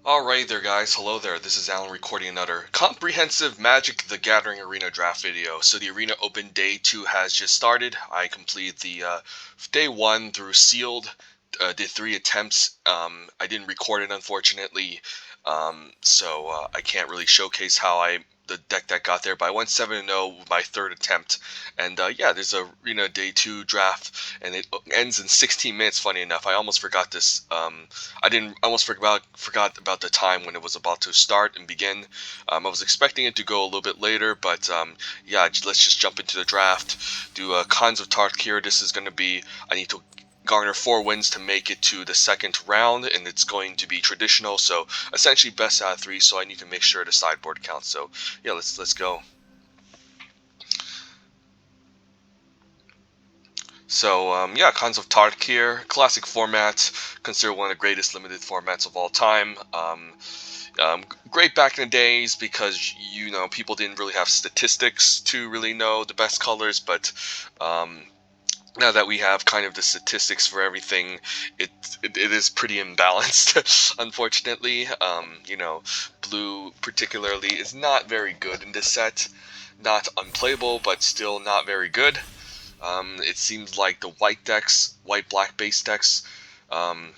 Alright there guys, hello there, this is Alan recording another comprehensive Magic the Gathering Arena draft video. So the Arena Open Day 2 has just started. I completed the Day 1 through Sealed, did 3 attempts. I didn't record it unfortunately, so I can't really showcase how the deck that got there, but I went 7-0 with my third attempt. And yeah, there's a Arena Day 2 draft, and it ends in 16 minutes, funny enough. I almost forgot this. I almost forgot about the time when it was about to start and begin. I was expecting it to go a little bit later, but yeah, let's just jump into the draft. Do Khans of Tarkir. This is going to be, I need to garner 4 wins to make it to the second round, and it's going to be traditional, so essentially best out of 3. So I need to make sure the sideboard counts. So yeah, let's go. So yeah, Khans of Tarkir, classic format, considered one of the greatest limited formats of all time. Great back in the days because people didn't really have statistics to really know the best colors, but now that we have kind of the statistics for everything, it is pretty imbalanced. Unfortunately, blue particularly is not very good in this set. Not unplayable, but still not very good. It seems like the white decks, white black base decks, um,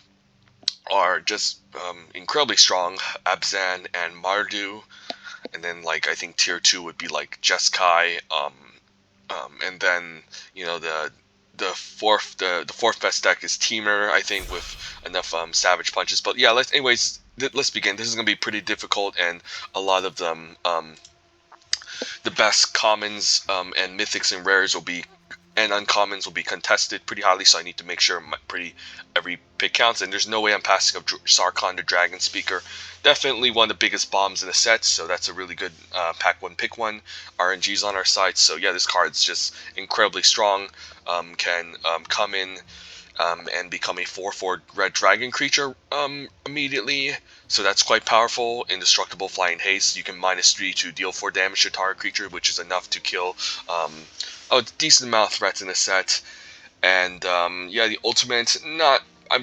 are just incredibly strong. Abzan and Mardu, and then like I think tier 2 would be like Jeskai, and then the fourth best deck is Teamer, I think, with enough Savage Punches. But yeah, let's begin. This is gonna be pretty difficult, and a lot of them, the best commons and mythics and rares will be, and uncommons will be contested pretty highly, so I need to make sure every pick counts. And there's no way I'm passing up Sarkhan the Dragon Speaker. Definitely one of the biggest bombs in the set, so that's a really good pack one, pick one. RNG's on our side, so yeah, this card's just incredibly strong. Can come in and become a 4/4 red dragon creature immediately. So that's quite powerful. Indestructible Flying Haste. You can -3 to deal 4 damage to target creature, which is enough to kill a decent amount of threats in the set. And yeah, the ultimate, not. I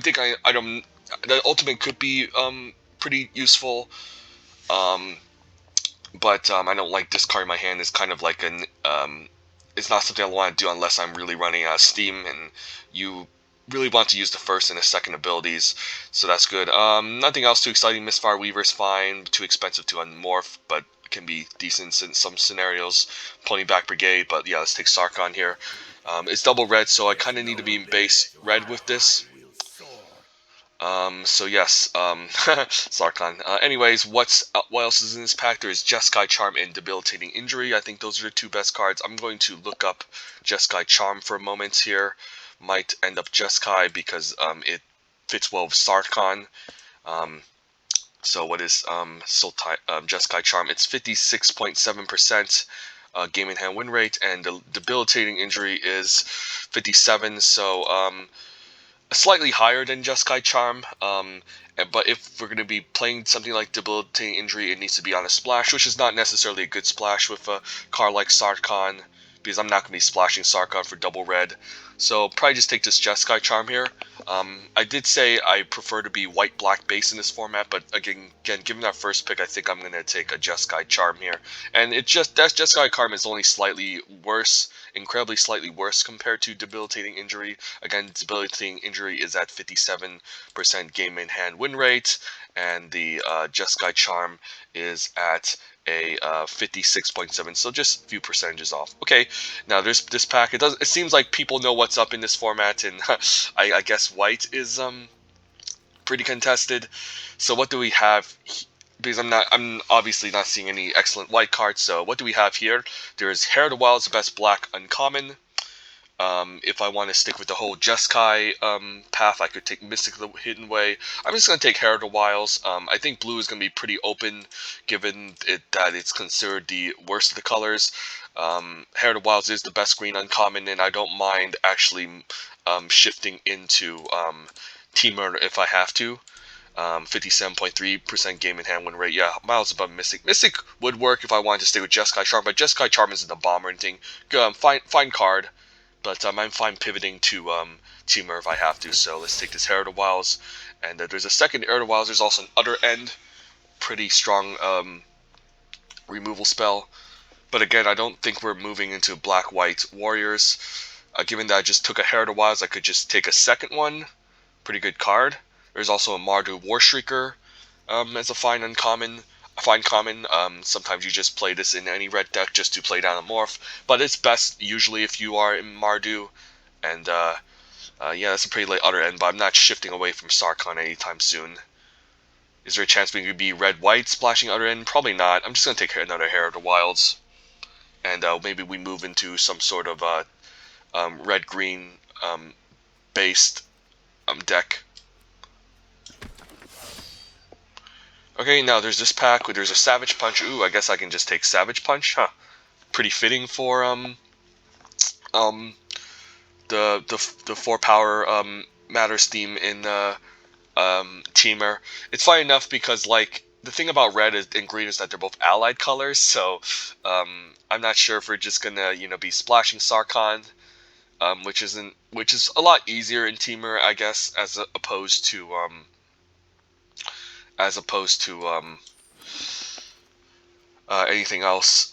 don't. The ultimate could be pretty useful. Um, but I don't like discarding my hand. It's kind of like an it's not something I want to do unless I'm really running out of steam, and you really want to use the first and the second abilities, so that's good. Nothing else too exciting. Misfire Weaver's fine, too expensive to unmorph, but can be decent in some scenarios. Ponyback Brigade, but yeah, let's take Sarkhan here. It's double red, so I kind of need to be in base red with this. So yes, Sarkhan. Anyways, what else is in this pack? There is Jeskai Charm and Debilitating Injury. I think those are the 2 best cards. I'm going to look up Jeskai Charm for a moment here. Might end up Jeskai because it fits well with Sarkhan. So what is Jeskai Charm? It's 56.7% game in hand win rate, and the Debilitating Injury is 57. So slightly higher than Jeskai Charm. But if we're going to be playing something like Debilitating Injury, it needs to be on a splash, which is not necessarily a good splash with a card like Sarkhan, because I'm not going to be splashing Sarkhan for double red. So probably just take this Jeskai Charm here. I did say I prefer to be white-black base in this format, but again, given that first pick, I think I'm going to take a Jeskai Charm here. And that Jeskai Charm is only slightly worse, incredibly slightly worse compared to Debilitating Injury. Again, Debilitating Injury is at 57% game in hand win rate, and the Jeskai Charm is at a 56.7, so just a few percentages off. Okay, now there's this pack. It seems like people know what's up in this format, and I guess white is pretty contested. So what do we have? Because I'm obviously not seeing any excellent white cards. So what do we have here? There's Herald of the Wild, the best black uncommon. If I want to stick with the whole Jeskai path, I could take Mystic the Hidden Way. I'm just going to take Herald of Wilds. I think blue is going to be pretty open, given that it's considered the worst of the colors. Herald of Wilds is the best green uncommon, and I don't mind actually shifting into Teamer if I have to. 57.3% game in hand win rate. Yeah, miles above Mystic. Mystic would work if I wanted to stay with Jeskai Charm, but Jeskai Charm isn't a bomb or anything. Fine card. But I'm fine pivoting to Teamer if I have to. So let's take this Herald of Wilds. And there's a second Herald of Wilds. There's also an Other End. pretty strong removal spell. But again, I don't think we're moving into black-white warriors. Given that I just took a Herald of Wilds, I could just take a second one. Pretty good card. There's also a Mardu Warshrieker as a fine uncommon. Fine common. Sometimes you just play this in any red deck just to play down a morph, but it's best usually if you are in Mardu. And yeah, that's a pretty late other end, but I'm not shifting away from Sarkhan anytime soon. Is there a chance we could be red-white splashing other end? Probably not. I'm just gonna take another Herald of Wilds, and maybe we move into some sort of red-green based deck. Okay, now there's this pack. There's a Savage Punch. Ooh, I guess I can just take Savage Punch, huh? Pretty fitting for the 4-power matters theme in Temur. It's fine enough because like the thing about red and green is that they're both allied colors, so I'm not sure if we're just gonna be splashing Sarkhan, which is a lot easier in Temur, I guess, as opposed to anything else.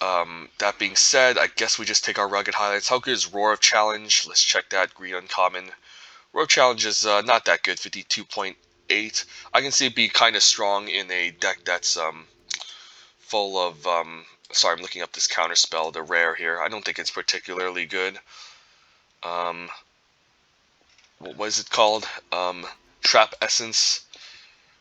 That being said, I guess we just take our rugged highlights. How good is Roar of Challenge? Let's check that. Green uncommon. Roar of Challenge is not that good. 52.8. I can see it be kind of strong in a deck that's full of. Sorry, I'm looking up this counterspell, the rare here. I don't think it's particularly good. What is it called? Trap Essence.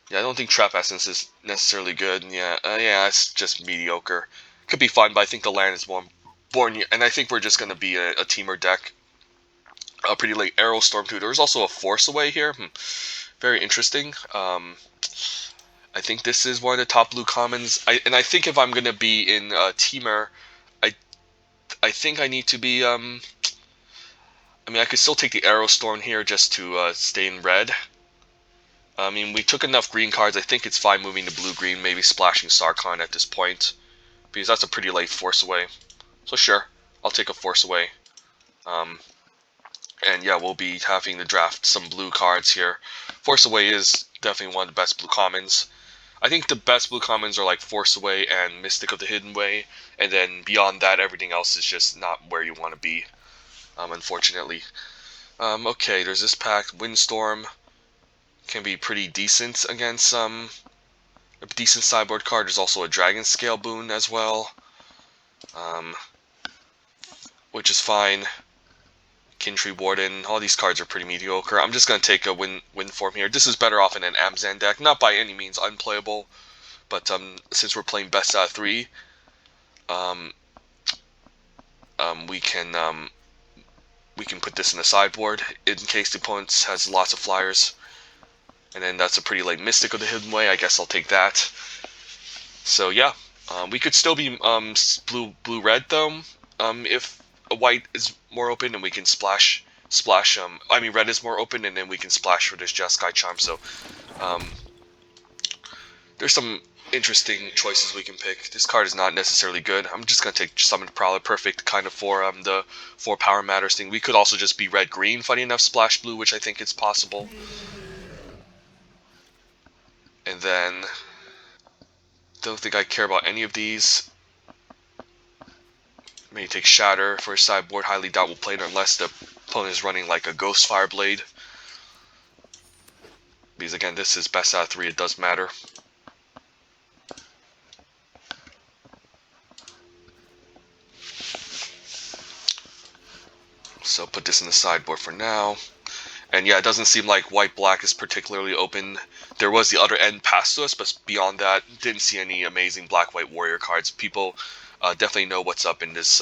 Yeah, I don't think Trap Essence is necessarily good. Yeah, it's just mediocre. Could be fun, but I think the land is more born, and I think we're just going to be a Temur deck. Pretty late Arrow Storm too. There's also a Force Away here. Very interesting. I think this is one of the top blue commons. I think if I'm going to be in Temur, I think I need to be. I mean, I could still take the Arrow Storm here just to stay in red. I mean, we took enough green cards. I think it's fine moving to blue-green, maybe splashing Sarkhan at this point, because that's a pretty late Force Away. So sure, I'll take a Force Away. And yeah, we'll be having to draft some blue cards here. Force Away is definitely one of the best blue commons. I think the best blue commons are like Force Away and Mystic of the Hidden Way, and then beyond that, everything else is just not where you want to be, unfortunately. Okay, there's this pack, Windstorm. Can be pretty decent against a decent sideboard card. There's also a Dragon Scale boon as well, which is fine. Kintree Warden, all these cards are pretty mediocre. I'm just going to take a Wind Form here. This is better off in an Amzan deck. Not by any means unplayable, but since we're playing best out of 3, we can put this in the sideboard in case the opponent has lots of flyers. And then that's a pretty late Mystic of the Hidden Way. I guess I'll take that. So yeah, we could still be blue-red though, if a white is more open and we can splash. I mean, red is more open and then we can splash for this Jeskai Charm. So there's some interesting choices we can pick. This card is not necessarily good. I'm just gonna take Summon Prowler, perfect kind of for the 4-power matters thing. We could also just be red-green, funny enough, splash blue, which I think is possible. And then, don't think I care about any of these. Maybe take Shatter for a sideboard. Highly doubt we'll play it unless the opponent is running like a Ghostfire Blade. Because again, this is best out of 3, it does matter. So put this in the sideboard for now. And yeah, it doesn't seem like white-black is particularly open. There was the other end passed to us, but beyond that, didn't see any amazing black-white warrior cards. People definitely know what's up in this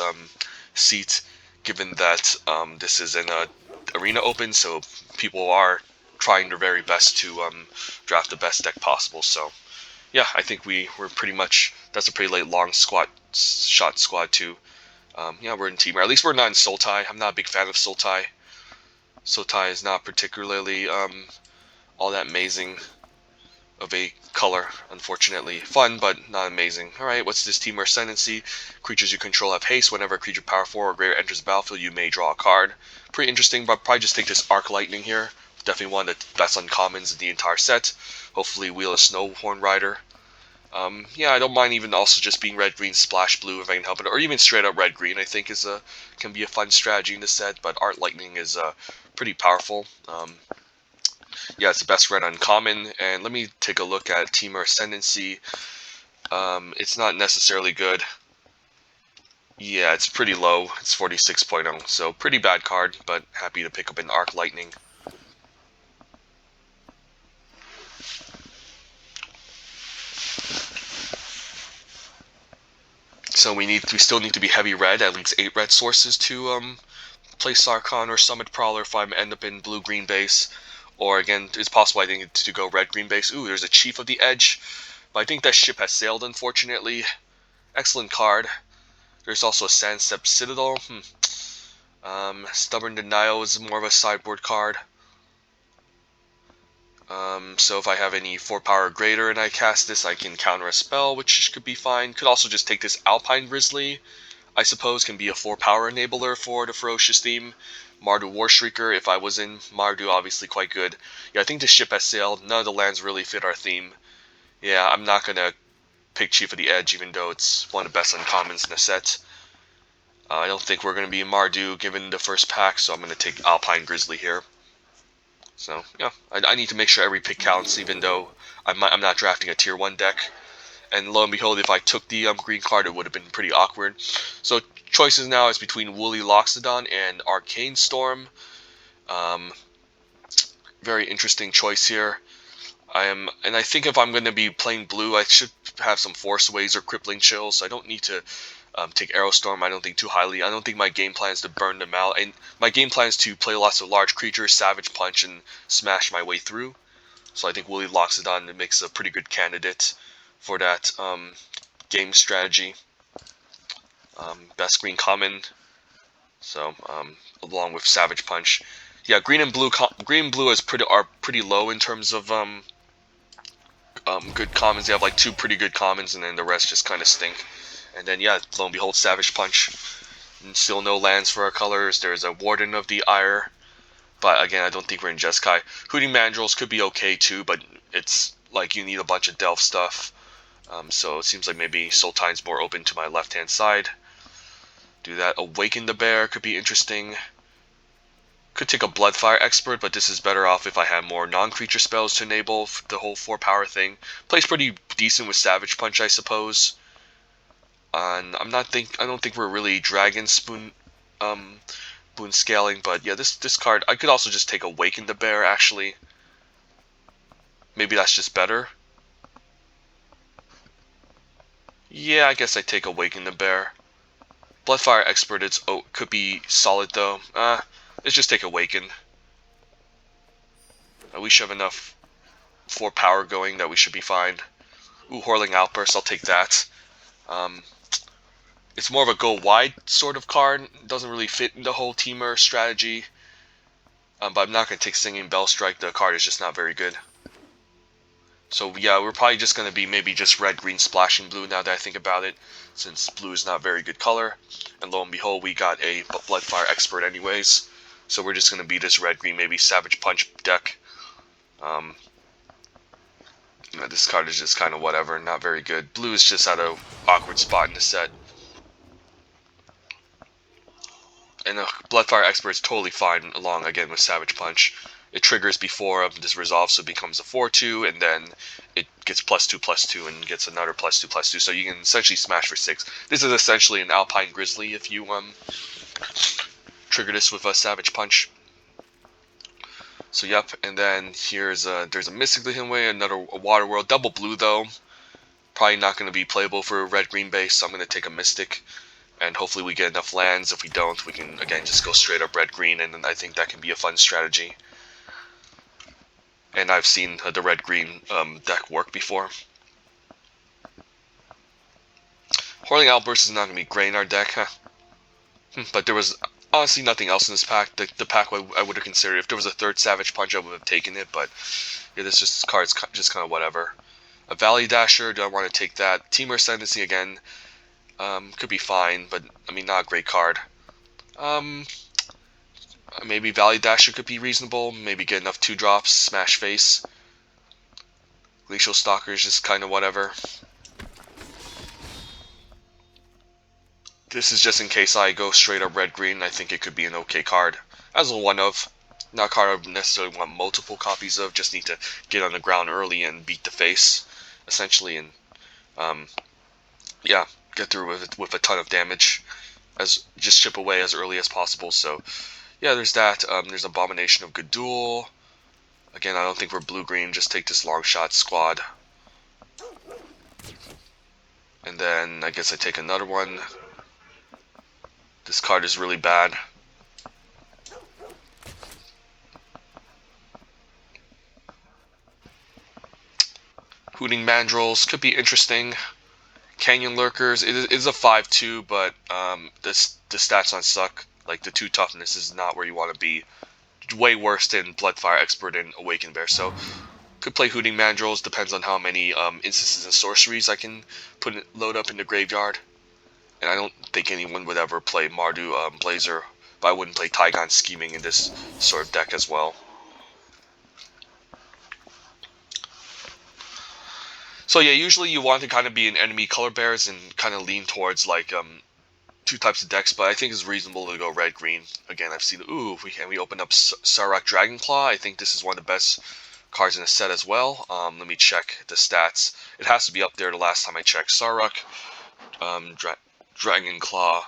seat, given that this is an arena open, so people are trying their very best to draft the best deck possible. So yeah, I think we're pretty much, that's a pretty late long shot squad too. Yeah, we're in Temur. At least we're not in Sultai. I'm not a big fan of Sultai. Sultai is not particularly all that amazing of a color, unfortunately. Fun, but not amazing. Alright, what's this Temur Ascendancy? Creatures you control have haste. Whenever a creature power 4 or greater enters the battlefield, you may draw a card. Pretty interesting, but I'll probably just take this Arc Lightning here. Definitely one of the best uncommons in the entire set. Hopefully Wheel of Snowhorn Rider. Yeah, I don't mind even also just being red, green, splash blue if I can help it, or even straight up red, green. I think can be a fun strategy in the set. But Art Lightning is pretty powerful. Yeah, it's the best red uncommon. And let me take a look at Temur Ascendancy. It's not necessarily good. Yeah, it's pretty low. It's 46.0, so pretty bad card, but happy to pick up an Arc Lightning. So we still need to be heavy red, at least 8 red sources to play Sarkhan or Summit Prowler if I end up in blue-green base. Or again, it's possible I think to go red-green base. Ooh, there's a Chief of the Edge, but I think that ship has sailed, unfortunately. Excellent card. There's also a Sandstep Citadel. Stubborn Denial is more of a sideboard card. So if I have any 4 power or greater and I cast this, I can counter a spell, which could be fine. Could also just take this Alpine Grizzly, I suppose, can be a 4 power enabler for the Ferocious theme. Mardu Warshrieker, if I was in Mardu, obviously quite good. Yeah, I think the ship has sailed. None of the lands really fit our theme. Yeah, I'm not going to pick Chief of the Edge, even though it's one of the best uncommons in the set. I don't think we're going to be in Mardu given the first pack, so I'm going to take Alpine Grizzly here. So, yeah, I need to make sure every pick counts, even though I'm not drafting a tier 1 deck. And lo and behold, if I took the green card, it would have been pretty awkward. So choices now is between Woolly Loxodon and Arcane Storm. Very interesting choice here. And I think if I'm going to be playing blue, I should have some Forceways or Crippling Chills. So I don't need to take Aerostorm, I don't think, too highly. I don't think my game plan is to burn them out. And my game plan is to play lots of large creatures, Savage Punch, and smash my way through. So I think Woolly Loxodon makes a pretty good candidate for that game strategy. Best green common. So along with Savage Punch. Yeah, green and blue are pretty low in terms of good commons. They have like 2 pretty good commons, and then the rest just kind of stink. And then yeah, lo and behold, Savage Punch. And still no lands for our colors. There's a Warden of the Ire, but again, I don't think we're in Jeskai. Hooting Mandrills could be okay too, but it's like you need a bunch of Delph stuff. So it seems like maybe Sultane's more open to my left-hand side. Do that. Awaken the Bear could be interesting. Could take a Bloodfire Expert, but this is better off if I have more non-creature spells to enable the whole 4 power thing. Plays pretty decent with Savage Punch, I suppose. And I don't think we're really Dragon Spoon boon scaling, but yeah, this card I could also just take Awaken the Bear actually. Maybe that's just better. Yeah, I guess I take Awaken the Bear. Bloodfire Expert could be solid though. Let's just take Awaken. We should have enough 4 power going that we should be fine. Ooh, Whirling Outburst, I'll take that. It's more of a go wide sort of card. It doesn't really fit in the whole Temur strategy. But I'm not going to take Singing Bell Strike. The card is just not very good. So yeah, we're probably just going to be maybe just red, green, splashing blue now that I think about it, since blue is not very good color. And lo and behold, we got a Bloodfire Expert anyways. So we're just going to be this red, green, maybe Savage Punch deck. This card is just kind of whatever, not very good. Blue is just at an awkward spot in the set. And Bloodfire Expert is totally fine along again with Savage Punch. It triggers before this resolve, so it becomes a 4/2, and then it gets +2/+2 and gets another +2/+2. So you can essentially smash for 6. This is essentially an Alpine Grizzly if you trigger this with a Savage Punch. So yep, and then there's a Mystic Lihunwei, another Water World, double blue though. Probably not going to be playable for a red-green base, so I'm going to take a Mystic. And hopefully we get enough lands. If we don't, we can again just go straight up red-green, and I think that can be a fun strategy. And I've seen the red-green deck work before. Whirling Outburst is not going to be great in our deck, huh? But there was honestly nothing else in this pack. The pack I would have considered. If there was a 3rd Savage Punch, I would have taken it, but yeah, this card's just kind of whatever. A Valley Dasher, do I want to take that? Temur Ascendancy again. Could be fine, but I mean, not a great card. Maybe Valley Dasher could be reasonable. Maybe get enough 2-drops, smash face. Glacial Stalker is just kind of whatever. This is just in case I go straight up red-green. I think it could be an okay card. As a one of. Not a card I would necessarily want multiple copies of. Just need to get on the ground early and beat the face, essentially, and yeah, get through with a ton of damage. Just chip away as early as possible. So yeah, there's that. There's Abomination of Gudul. Again, I don't think we're blue-green. Just take this long shot squad. And then I guess I take another one. This card is really bad. Hooting Mandrills could be interesting. Canyon Lurkers, it is a 5/2, but the stats on suck. Like, the 2 toughness is not where you want to be. Way worse than Bloodfire Expert and Awakened Bear. So, could play Hooting Mandrills. Depends on how many instances and sorceries I can load up in the graveyard. And I don't think anyone would ever play Mardu Blazer, but I wouldn't play Tygon Scheming in this sort of deck as well. So yeah, usually you want to kind of be an enemy color bears and kind of lean towards like 2 types of decks, but I think it's reasonable to go red-green. Again, I've seen, we open up Sarrak Dragonclaw. I think this is one of the best cards in the set as well. Let me check the stats. It has to be up there the last time I checked. Sarrak, Dragonclaw.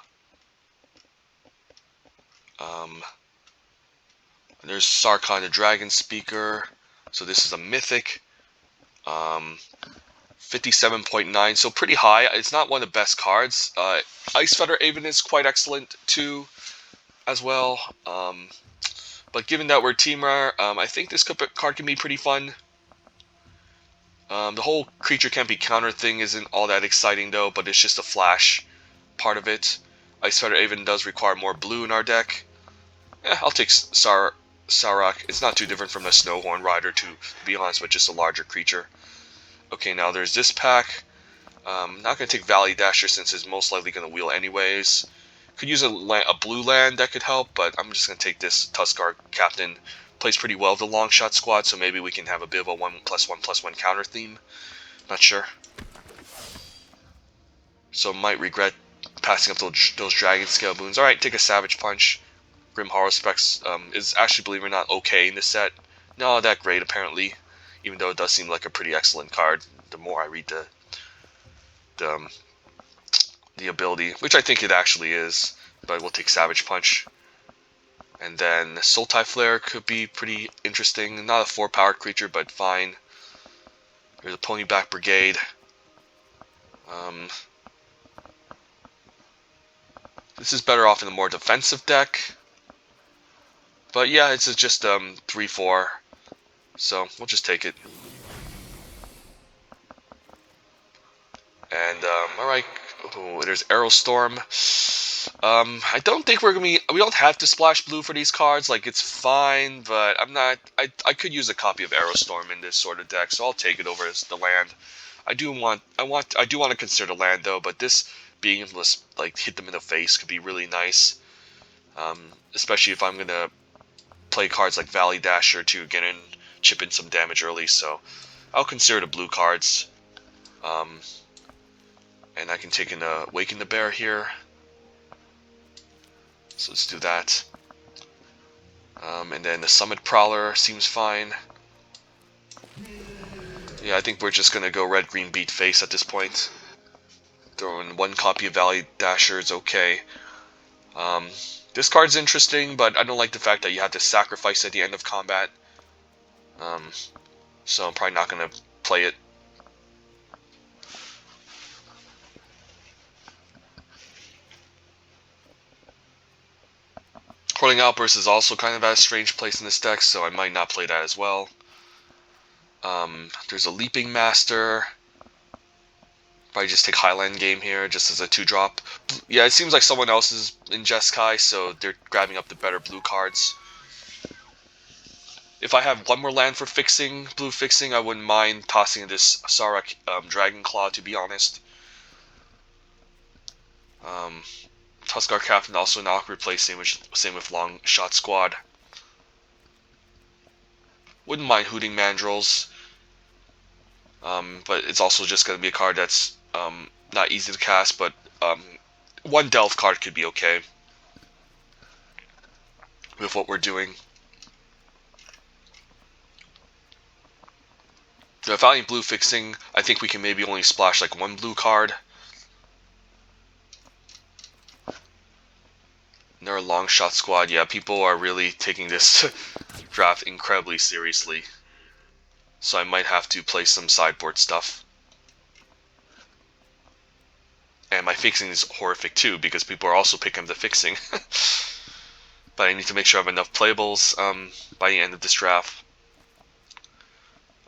There's Sarkhan the Dragon Speaker. So this is a mythic. 57.9, so pretty high. It's not one of the best cards. Ice Feather Aven is quite excellent too, as well. But given that we're Temur, I think this card can be pretty fun. The whole creature can't be counter thing isn't all that exciting though, but it's just a flash part of it. Ice Feather Aven does require more blue in our deck. I'll take Sarrak. It's not too different from the Snowhorn Rider, to be honest, but just a larger creature. Okay, now there's this pack. Not going to take Valley Dasher since it's most likely going to wheel anyways. Could use a blue land that could help, but I'm just going to take this Tuskar Captain. Plays pretty well with the long shot squad, so maybe we can have a bit of a 1/1/1 counter theme. Not sure. So might regret passing up those Dragon Scale Boons. Alright, take a Savage Punch. Grim Horror Specs is actually, believe it or not, okay in this set. Not that great, apparently. Even though it does seem like a pretty excellent card, the more I read the ability, which I think it actually is, but we'll take Savage Punch. And then Sultai Flare could be pretty interesting. Not a 4-powered creature, but fine. There's a Ponyback Brigade. This is better off in a more defensive deck. But yeah, it's just 3/4. So we'll just take it. And alright, there's Aerostorm. I don't think we don't have to splash blue for these cards. Like, it's fine, but I'm not. I could use a copy of Aerostorm in this sort of deck, so I'll take it over as the land. I do want to consider the land though, but this being able to like hit them in the face could be really nice. Especially if I'm gonna play cards like Valley Dasher to get in, chip in some damage early. So I'll consider the blue cards. And I can take an Awaken the Bear here. So let's do that. And then the Summit Prowler seems fine. Yeah, I think we're just gonna go red-green beat face at this point. Throwing 1 copy of Valley Dasher is okay. This card's interesting, but I don't like the fact that you have to sacrifice at the end of combat. So I'm probably not gonna play it. Coiling Outburst is also kind of at a strange place in this deck, so I might not play that as well. There's a Leaping Master. Probably just take Highland Game here, just as a 2-drop. Yeah, it seems like someone else is in Jeskai, so they're grabbing up the better blue cards. If I have one more land for blue fixing, I wouldn't mind tossing this Sarrak Dragonclaw, to be honest. Tuskar Captain also an awkward place, same with Long Shot Squad. Wouldn't mind Hooting Mandrills, but it's also just going to be a card that's not easy to cast, but one Delve card could be okay with what we're doing. Without any blue fixing, I think we can maybe only splash like one blue card. Another long shot squad. Yeah, people are really taking this draft incredibly seriously. So I might have to play some sideboard stuff. And my fixing is horrific too, because people are also picking the fixing. But I need to make sure I have enough playables by the end of this draft.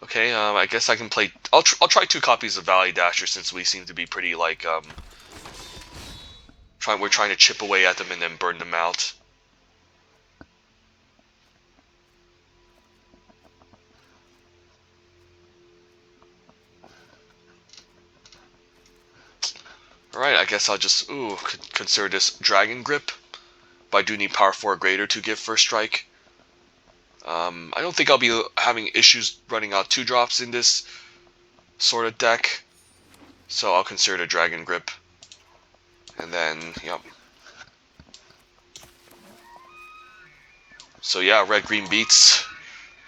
Okay, I guess I can play. I'll try 2 copies of Valley Dasher, since we seem to be pretty like we're trying to chip away at them and then burn them out. Alright, I guess I'll just consider this Dragon Grip. But I do need Power 4 greater to give first strike. I don't think I'll be having issues running out 2-drops in this sort of deck. So I'll consider the Dragon Grip. And then, yep. So yeah, red-green beats.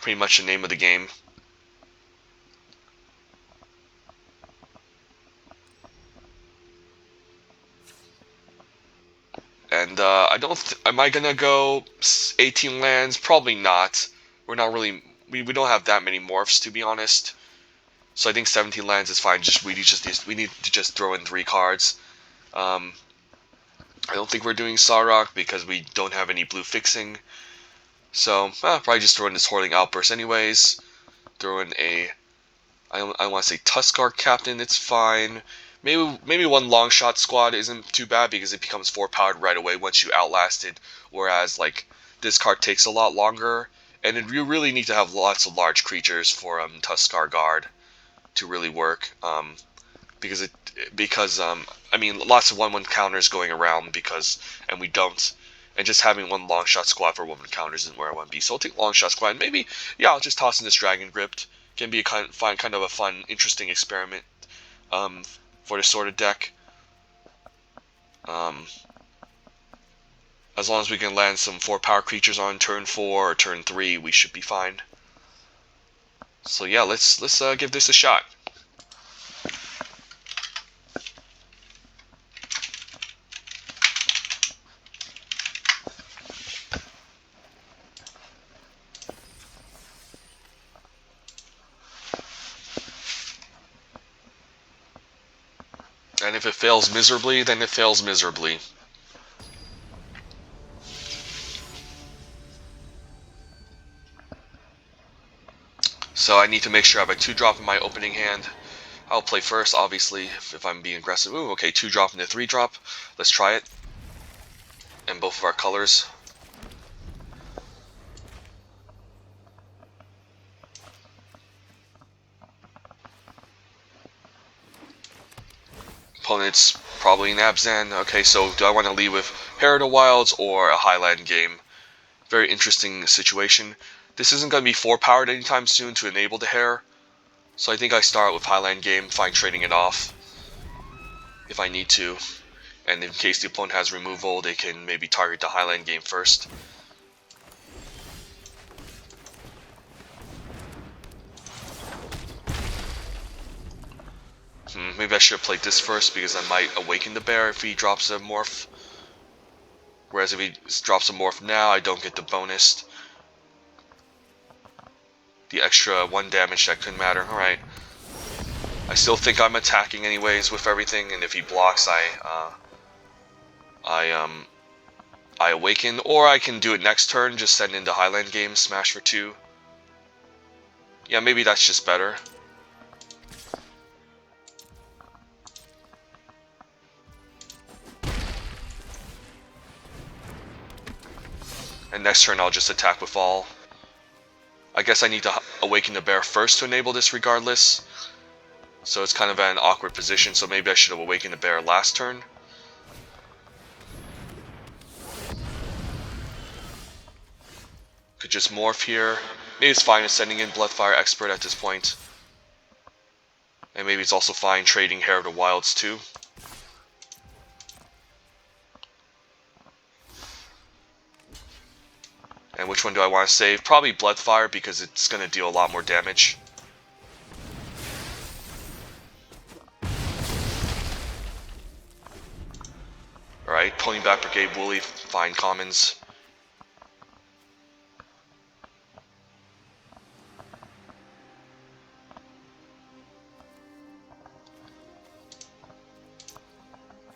Pretty much the name of the game. And I don't. Am I gonna go 18 lands? Probably not. We're not really. We don't have that many morphs, to be honest. So I think 17 lands is fine. We need to just throw in 3 cards. I don't think we're doing Sarok because we don't have any blue fixing. So probably just throw in this Hordeling Outburst anyways. Throw in a. I want to say Tuskar Captain. It's fine. Maybe one long shot squad isn't too bad because it becomes 4 powered right away once you outlast it. Whereas like this card takes a lot longer, and you really need to have lots of large creatures for Tuskar Guard to really work. Because I mean lots of 1/1 counters going around and we don't. And just having one long shot squad for 1/1 counters isn't where I want to be. So I'll take long shot squad. And maybe I'll just toss in this Dragon Gripped. Can be a kind of a fun, interesting experiment for this sort of deck. As long as we can land some 4 power creatures on turn 4 or turn 3, we should be fine. So yeah, let's give this a shot. And if it fails miserably, then it fails miserably. So I need to make sure I have a 2-drop in my opening hand. I'll play first, obviously, if I'm being aggressive. Ooh, okay, 2-drop into 3-drop. Let's try it. And both of our colors. Opponent's probably an Abzan. Okay, so do I want to lead with Herald of Wilds or a Highland game? Very interesting situation. This isn't going to be 4 powered anytime soon to enable the hair. So I think I start with Highland game, fine trading it off if I need to. And in case the opponent has removal, they can maybe target the Highland game first. Maybe I should have played this first because I might awaken the bear if he drops a morph. Whereas if he drops a morph now, I don't get the bonus. The extra 1 damage that couldn't matter. Alright. I still think I'm attacking anyways with everything, and if he blocks, I awaken, or I can do it next turn, just send into Highland game, smash for 2. Yeah, maybe that's just better. And next turn I'll just attack with all. I guess I need to awaken the bear first to enable this regardless. So it's kind of an awkward position, so maybe I should have awakened the bear last turn. Could just morph here. Maybe it's fine sending in Bloodfire Expert at this point. And maybe it's also fine trading Herald of Wilds too. And which one do I want to save? Probably Bloodfire, because it's going to deal a lot more damage. Alright, pulling back Brigade Wooly, fine commons.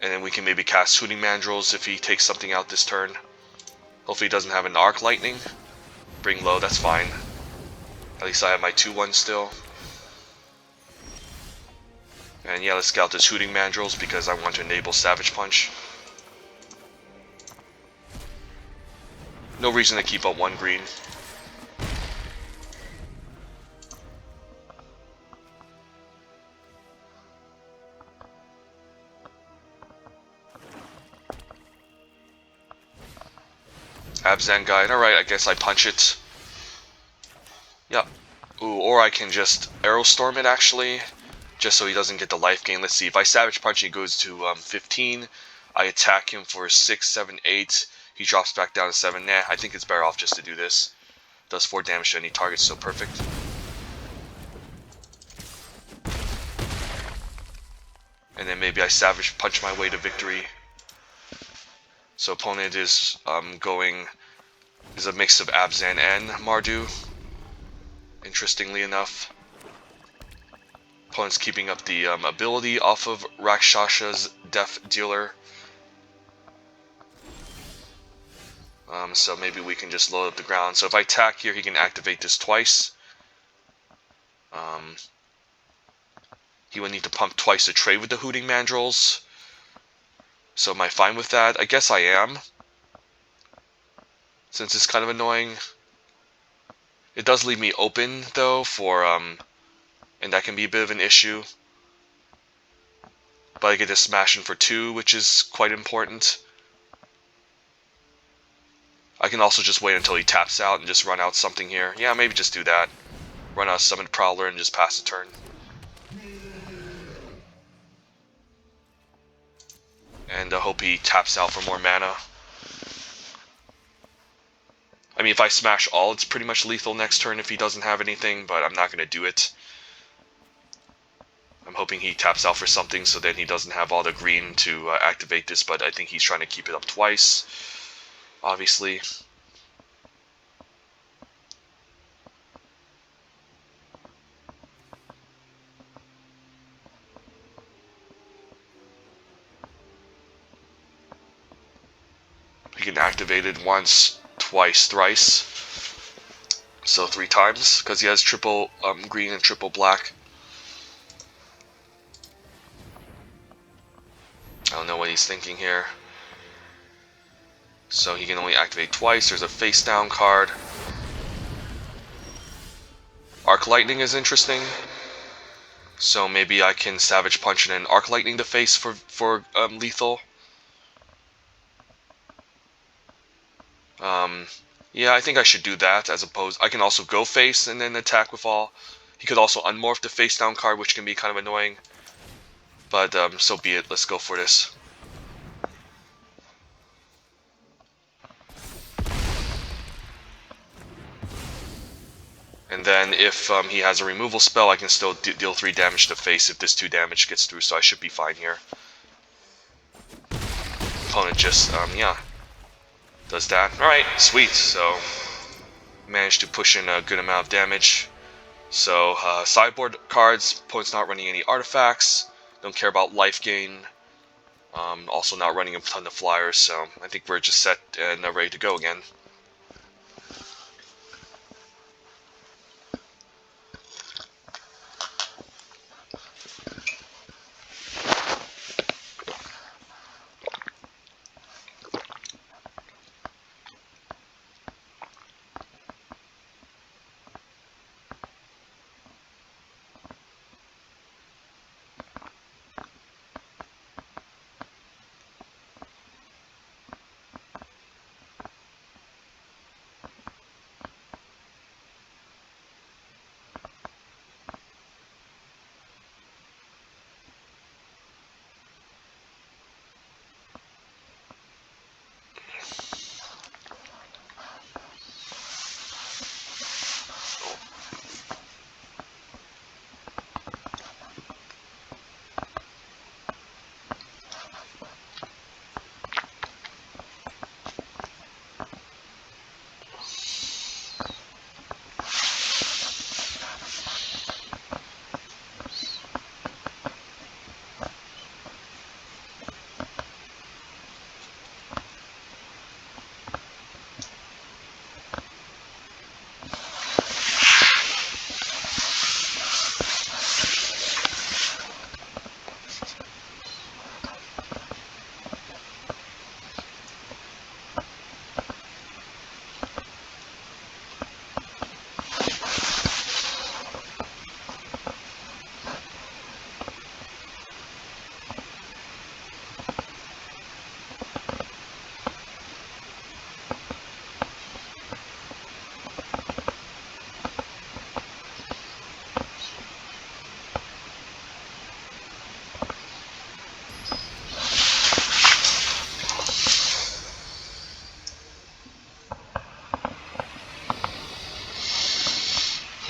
And then we can maybe cast Hooting Mandrills if he takes something out this turn. Hopefully he doesn't have an Arc Lightning. Bring low, that's fine. At least I have my 2-1 still. And yeah, let's scout this Hooting Mandrills because I want to enable Savage Punch. No reason to keep up 1 green. Abzan Guide, alright, I guess I punch it. Yep. Ooh, or I can just Arrow Storm it actually, just so he doesn't get the life gain. Let's see, if I Savage Punch he goes to 15, I attack him for 6, 7, 8, he drops back down to 7. Nah, I think it's better off just to do this. Does 4 damage to any target, so perfect. And then maybe I Savage Punch my way to victory. So opponent is is a mix of Abzan and Mardu. Interestingly enough, opponent's keeping up the ability off of Rakshasha's Death Dealer. So maybe we can just load up the ground. So if I attack here, he can activate this twice. He would need to pump twice to trade with the Hooting Mandrills. So am I fine with that? I guess I am, since it's kind of annoying. It does leave me open though for and that can be a bit of an issue. But I get to smash in for 2, which is quite important. I can also just wait until he taps out and just run out something here. Yeah, maybe just do that. Run out Summoned Prowler and just pass the turn. And I hope he taps out for more mana. I mean, if I smash all, it's pretty much lethal next turn if he doesn't have anything, but I'm not going to do it. I'm hoping he taps out for something so then he doesn't have all the green to activate this, but I think he's trying to keep it up twice, obviously. He can activate it once, twice, thrice. So 3 times, because he has triple green and triple black. I don't know what he's thinking here. So he can only activate twice. There's a face down card. Arc Lightning is interesting. So maybe I can Savage Punch and then Arc Lightning the face for lethal. Yeah, I think I should do that as opposed. I can also go face and then attack with all. He could also unmorph the face down card, which can be kind of annoying. But so be it. Let's go for this. And then if he has a removal spell, I can still deal 3 damage to face if this 2 damage gets through, so I should be fine here. Opponent just, yeah, does that. Alright, sweet. So, managed to push in a good amount of damage. So, sideboard cards, opponent's not running any artifacts, don't care about life gain, also not running a ton of flyers, so I think we're just set and ready to go again.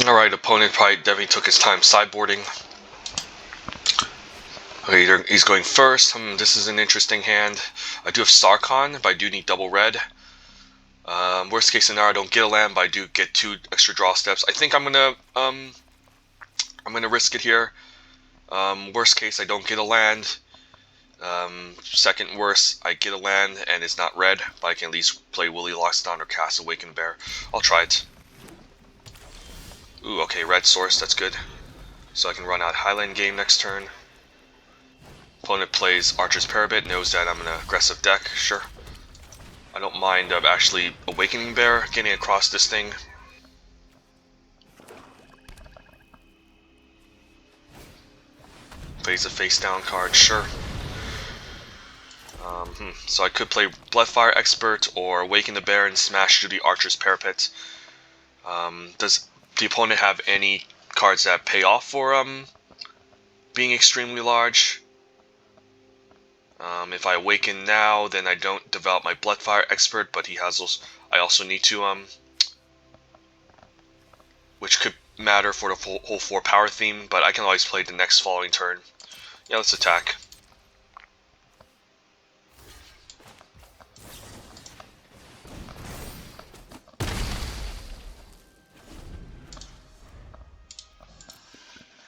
Alright, opponent probably definitely took his time sideboarding. Okay, he's going first. This is an interesting hand. I do have Sarkhan, but I do need double red. Worst case scenario, I don't get a land, but I do get 2 extra draw steps. I think I'm gonna risk it here. Worst case, I don't get a land. Second worst, I get a land and it's not red, but I can at least play Willy Loxodon or cast Awakened Bear. I'll try it. Ooh, okay, red source, that's good. So I can run out Highland Game next turn. Opponent plays Archer's Parabit, knows that I'm an aggressive deck, sure. I don't mind actually Awakening Bear, getting across this thing. Plays a face down card, sure. So I could play Bloodfire Expert or Awaken the Bear and smash through the Archer's Parapet. Does the opponent have any cards that pay off for being extremely large? If I Awaken now, then I don't develop my Bloodfire Expert, but he has those. I also need to which could matter for the whole 4 power theme, but I can always play the next following turn. Yeah, let's attack.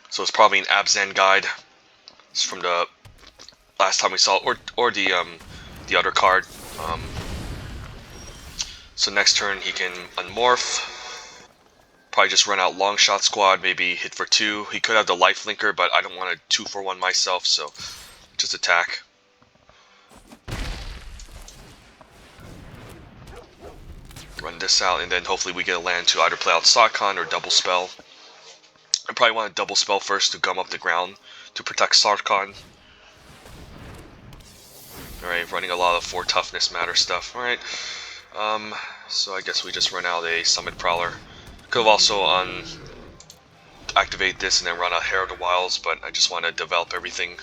So it's probably an Abzan Guide. It's from the last time we saw it, or the other card. So next turn he can unmorph. Probably just run out Longshot Squad, maybe hit for 2. He could have the Lifelinker, but I don't want a 2-for-1 myself, so just attack. Run this out, and then hopefully we get a land to either play out Sarkhan or double spell. I probably want to double spell first to gum up the ground to protect Sarkhan. Alright, running a lot of 4 toughness matter stuff. Alright, so I guess we just run out a Summit Prowler. Could have also activate this and then run out Herald of Wilds, but I just want to develop everything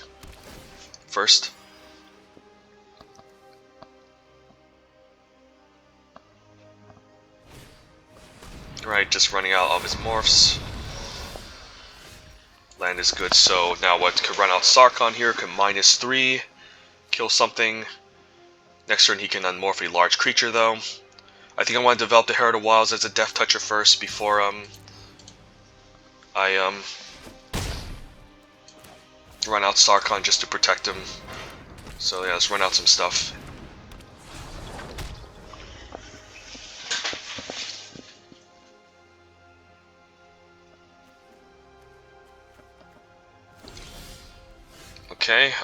first. Alright, just running out of his morphs. Land is good, so now what? Could run out Sarkhan here, could -3, kill something. Next turn he can unmorph a large creature though. I think I want to develop the Herald of Wilds as a Death Toucher first before I run out Sarkhan just to protect him. So yeah, let's run out some stuff. Okay,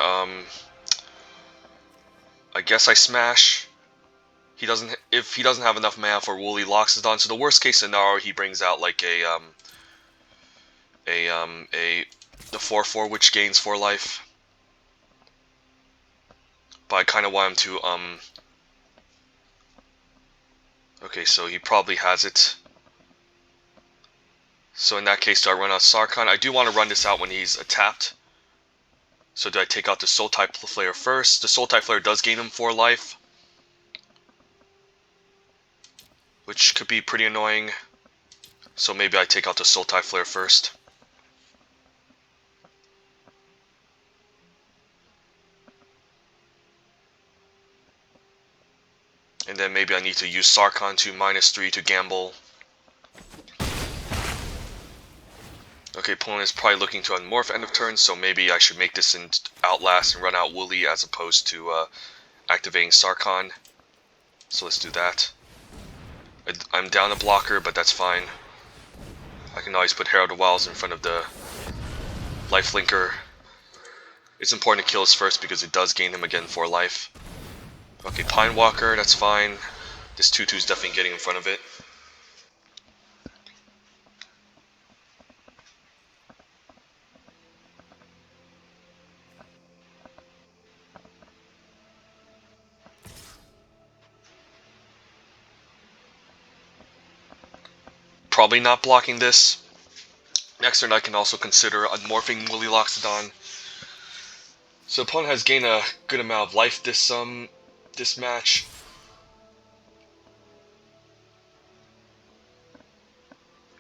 I guess I smash. If he doesn't have enough mana for Willy Loxodon, so the worst case scenario he brings out like the 4/4 which gains 4 life. But I kind of want him to okay, so he probably has it. So in that case, do I run out Sarkhan? I do want to run this out when he's tapped. So do I take out the Soul-type Flare first? The Soul-type Flare does gain him 4 life, which could be pretty annoying. So maybe I take out the Soul-type Flare first. And then maybe I need to use Sarkhan to -3 to gamble. Okay, opponent is probably looking to unmorph end of turn, so maybe I should make this in Outlast and run out Willy as opposed to activating Sarkhan. So let's do that. I'm down a blocker, but that's fine. I can always put Herald of Wilds in front of the Lifelinker. It's important to kill this first because it does gain him again 4 life. Okay, Pine Walker, that's fine. This 2/2 is definitely getting in front of it. Probably not blocking this. Next turn I can also consider unmorphing Willy Loxodon. So opponent has gained a good amount of life this match.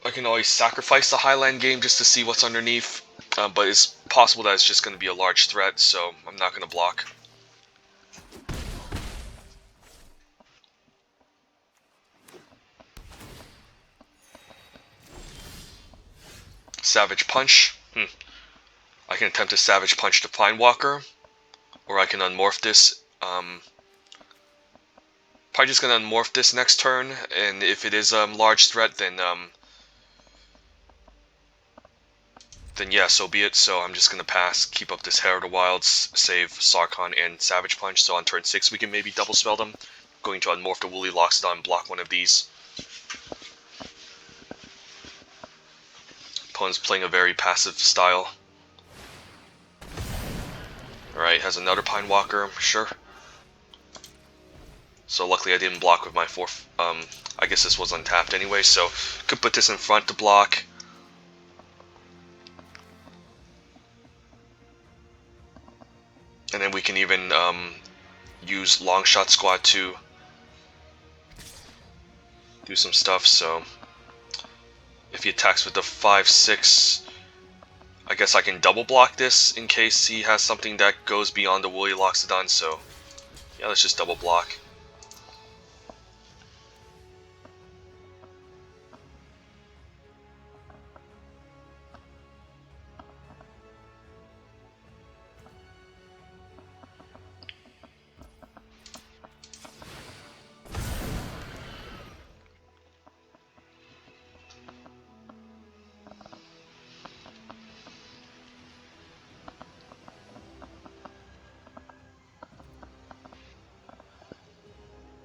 I can always sacrifice the Highland game just to see what's underneath, but it's possible that it's just going to be a large threat, so I'm not going to block. Savage Punch. I can attempt to Savage Punch the Pinewalker, or I can unmorph this. Probably just going to unmorph this next turn, and if it is a large threat, then yeah, so be it. So I'm just going to pass, keep up this Herald of Wilds, save Sarkhan and Savage Punch, so on turn 6 we can maybe double spell them. Going to unmorph the Woolly Loxodon and block one of these. Opponent's playing a very passive style. Alright, has another Pinewalker, sure. So luckily I didn't block with my 4th, I guess this was untapped anyway, so could put this in front to block. And then we can even use Longshot Squad to do some stuff, so if he attacks with the 5/6, I guess I can double block this in case he has something that goes beyond the Woolly Loxodon, so yeah, let's just double block.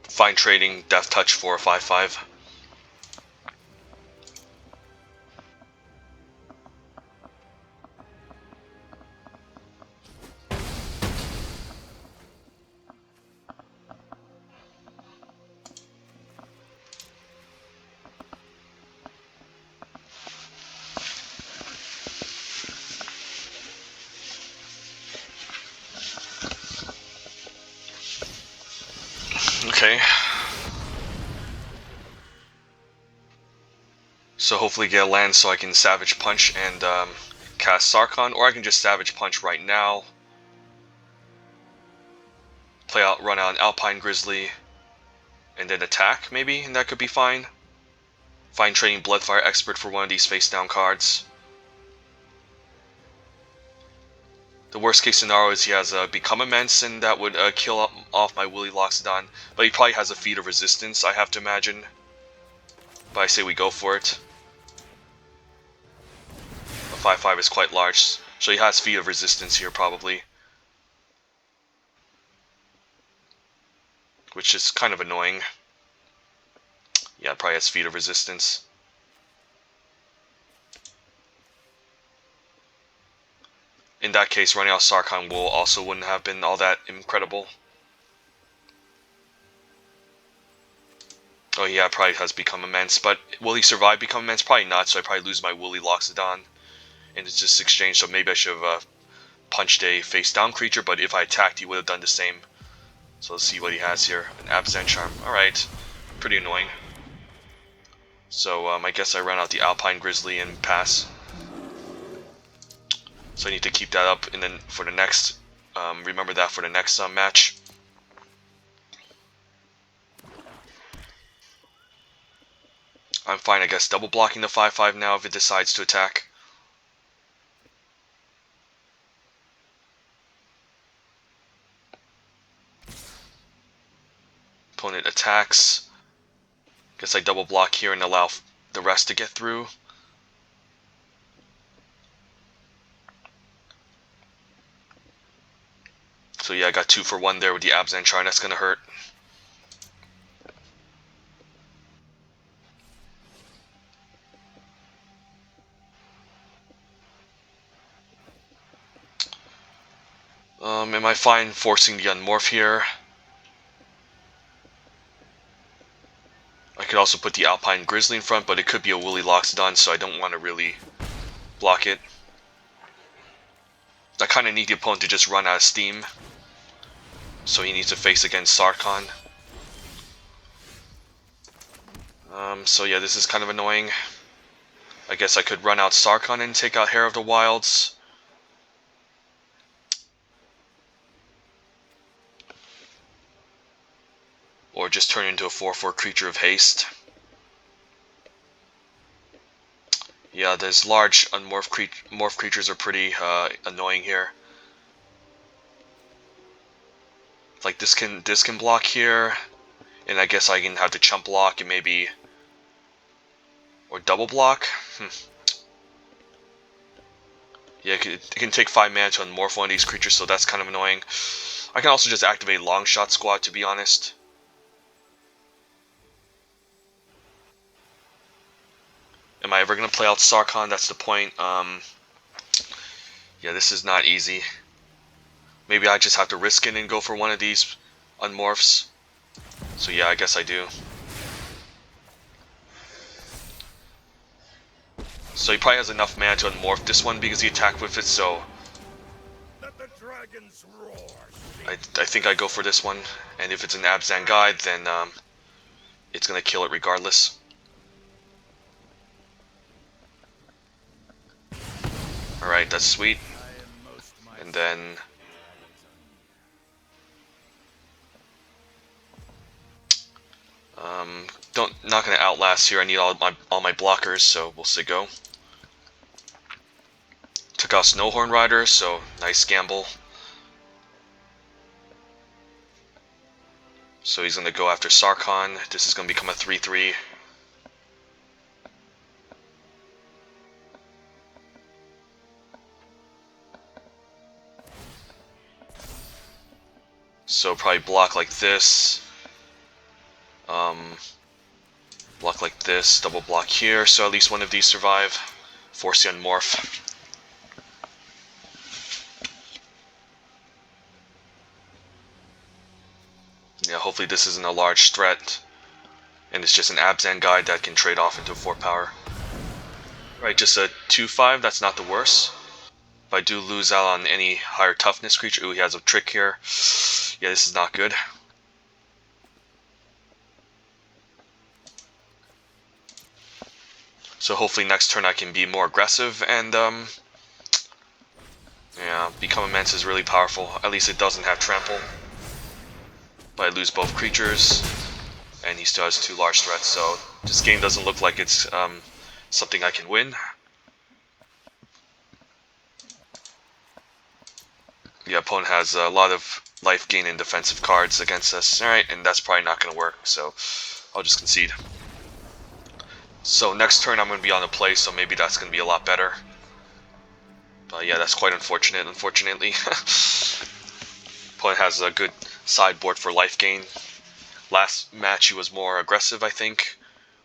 Fine Trading, Death Touch for a 5/5. Okay. So hopefully get a land so I can Savage Punch and cast Sarkhan, or I can just Savage Punch right now. Run out an Alpine Grizzly, and then attack maybe, and that could be fine. Fine Trading Bloodfire Expert for one of these face down cards. The worst case scenario is he has Become Immense, and that would kill off my Woolly Loxodon, but he probably has a Feat of Resistance, I have to imagine. But I say we go for it. A 5/5 is quite large, so he has Feat of Resistance here probably. Which is kind of annoying. Yeah, it probably has Feat of Resistance. In that case, running out Sarkhan Wool also wouldn't have been all that incredible. Oh yeah, probably has Become Immense, but will he survive Become Immense? Probably not, so I probably lose my Woolly Loxodon. And it's just exchanged, so maybe I should have punched a face-down creature, but if I attacked, he would have done the same. So let's see what he has here. An Abzan Charm. Alright. Pretty annoying. So I guess I run out the Alpine Grizzly and pass. So I need to keep that up, and then for the next, remember that for the next match. I'm fine, I guess, double blocking the 5/5 now if it decides to attack. Opponent attacks. Guess I double block here and allow the rest to get through. So yeah, I got 2 for 1 there with the Abzan Charm. That's gonna hurt. Am I fine forcing the Unmorph here? I could also put the Alpine Grizzly in front, but it could be a Woolly Loxodon, so I don't want to really block it. I kind of need the opponent to just run out of steam. So he needs to face against Sarkhan. So yeah, this is kind of annoying. I guess I could run out Sarkhan and take out Hair of the Wilds. Or just turn into a 4/4 creature of haste. Yeah, those large unmorphed morph creatures are pretty annoying here. Like this can block here, and I guess I can have to chump block and maybe or double block. Yeah, it can take 5 mana to unmorph one of these creatures, so that's kind of annoying. I can also just activate Longshot Squad, to be honest. Am I ever going to play out Sarkhan? That's the point. Yeah, this is not easy. Maybe I just have to risk it and go for one of these unmorphs. So yeah, I guess I do. So he probably has enough mana to unmorph this one because he attacked with it, so Let the dragons roar. I think I go for this one. And if it's an Abzan Guide, then it's going to kill it regardless. Alright, that's sweet. And then not gonna outlast here. I need all my blockers, so we'll say go. Took out Snowhorn Rider, so nice gamble. So he's gonna go after Sarkhan. This is gonna become a 3/3. So probably block like this. Block like this, double block here, so at least one of these survive. Force the unmorph. Yeah, hopefully this isn't a large threat. And it's just an Abzan Guide that can trade off into 4 power. Right, just a 2/5, that's not the worst. If I do lose out on any higher toughness creature, ooh, he has a trick here. Yeah, this is not good. So hopefully next turn I can be more aggressive and yeah, Become Immense is really powerful. At least it doesn't have trample. But I lose both creatures, and he still has 2 large threats, so this game doesn't look like it's something I can win. The opponent has a lot of life gain and defensive cards against us. Alright, and that's probably not going to work, so I'll just concede. So next turn I'm going to be on the play, so maybe that's going to be a lot better. But yeah, that's quite unfortunate, unfortunately. Opponent has a good sideboard for life gain. Last match he was more aggressive, I think,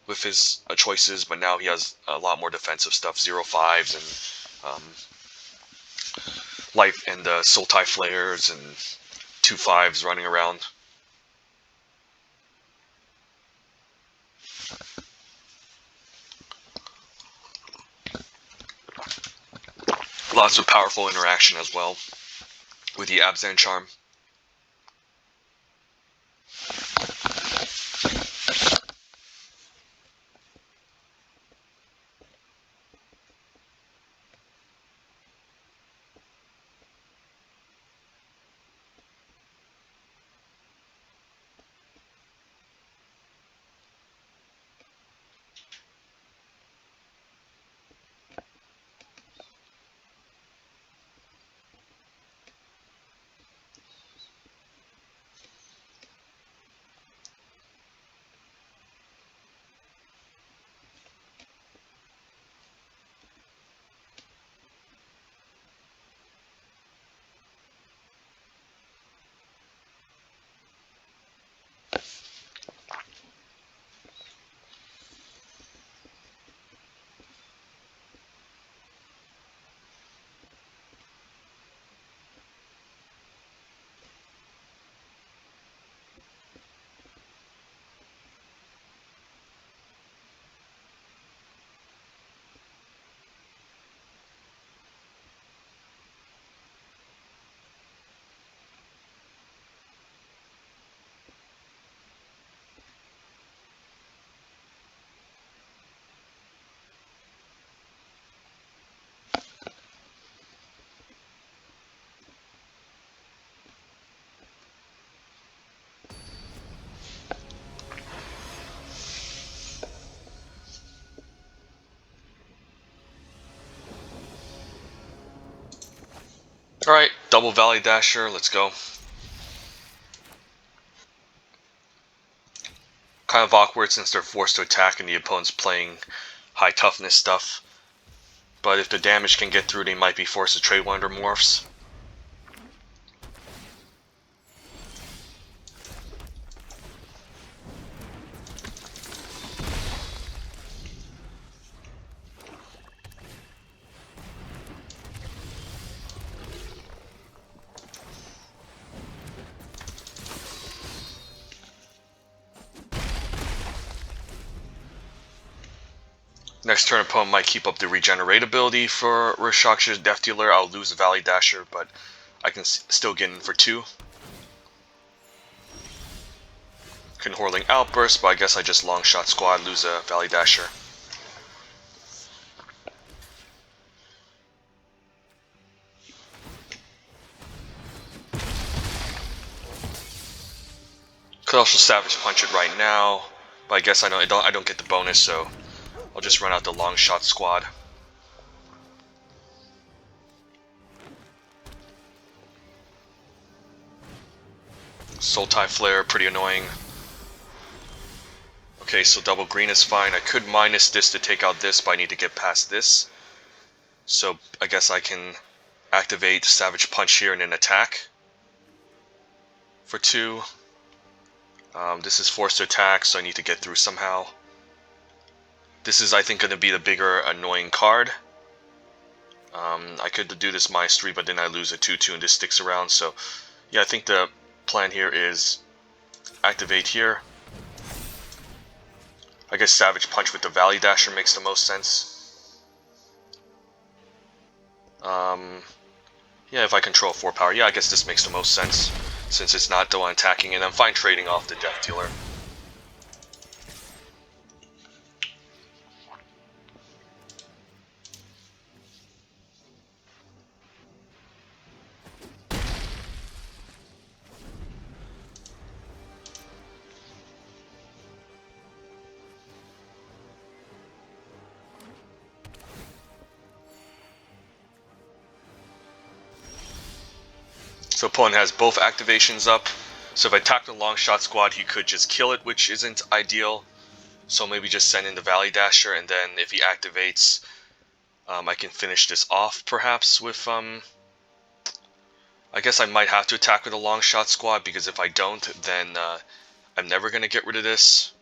with his choices, but now he has a lot more defensive stuff, 0/5s and life and Sultai Flares and 2/5s running around. Lots of powerful interaction as well with the Abzan Charm. Alright, double Valley Dasher, let's go. Kind of awkward since they're forced to attack and the opponent's playing high toughness stuff. But if the damage can get through, they might be forced to trade one of their morphs. Next turn, opponent might keep up the regenerate ability for Rakshasa's Death Dealer. I'll lose the Valley Dasher, but I can still get in for 2. Can Horling Outburst, but I guess I just long shot squad, lose a Valley Dasher. Could also Savage Punch it right now, but I guess I don't get the bonus, so I'll just run out the long shot squad. Sultai Flare, pretty annoying. Okay, so double green is fine. I could minus this to take out this, but I need to get past this. So I guess I can activate Savage Punch here and then attack for 2. This is forced to attack, so I need to get through somehow. This is, I think, going to be the bigger annoying card. I could do this -3, but then I lose a 2/2 and this sticks around. So yeah, I think the plan here is activate here. I guess Savage Punch with the Valley Dasher makes the most sense. Yeah, if I control 4 power, yeah, I guess this makes the most sense, since it's not the one attacking, and I'm fine trading off the Death Dealer. So opponent has both activations up. So if I attack the long shot squad, he could just kill it, which isn't ideal. So maybe just send in the Valley Dasher, and then if he activates, I can finish this off perhaps with I guess I might have to attack with a long shot squad, because if I don't, then I'm never gonna get rid of this.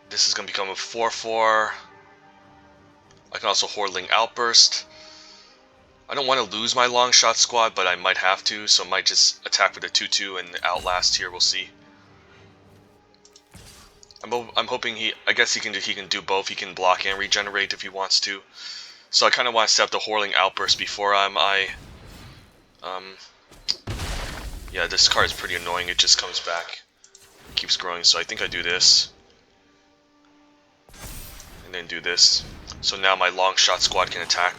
This is gonna become a 4/4. I can also Hordeling Outburst. I don't want to lose my long shot squad, but I might have to, so I might just attack with a 2/2 and outlast here. We'll see. I'm hoping I guess he can do both. He can block and regenerate if he wants to. So I kind of want to set up the Hordeling Outburst before yeah, this card is pretty annoying. It just comes back, keeps growing. So I think I do this, and then do this. So now my long shot squad can attack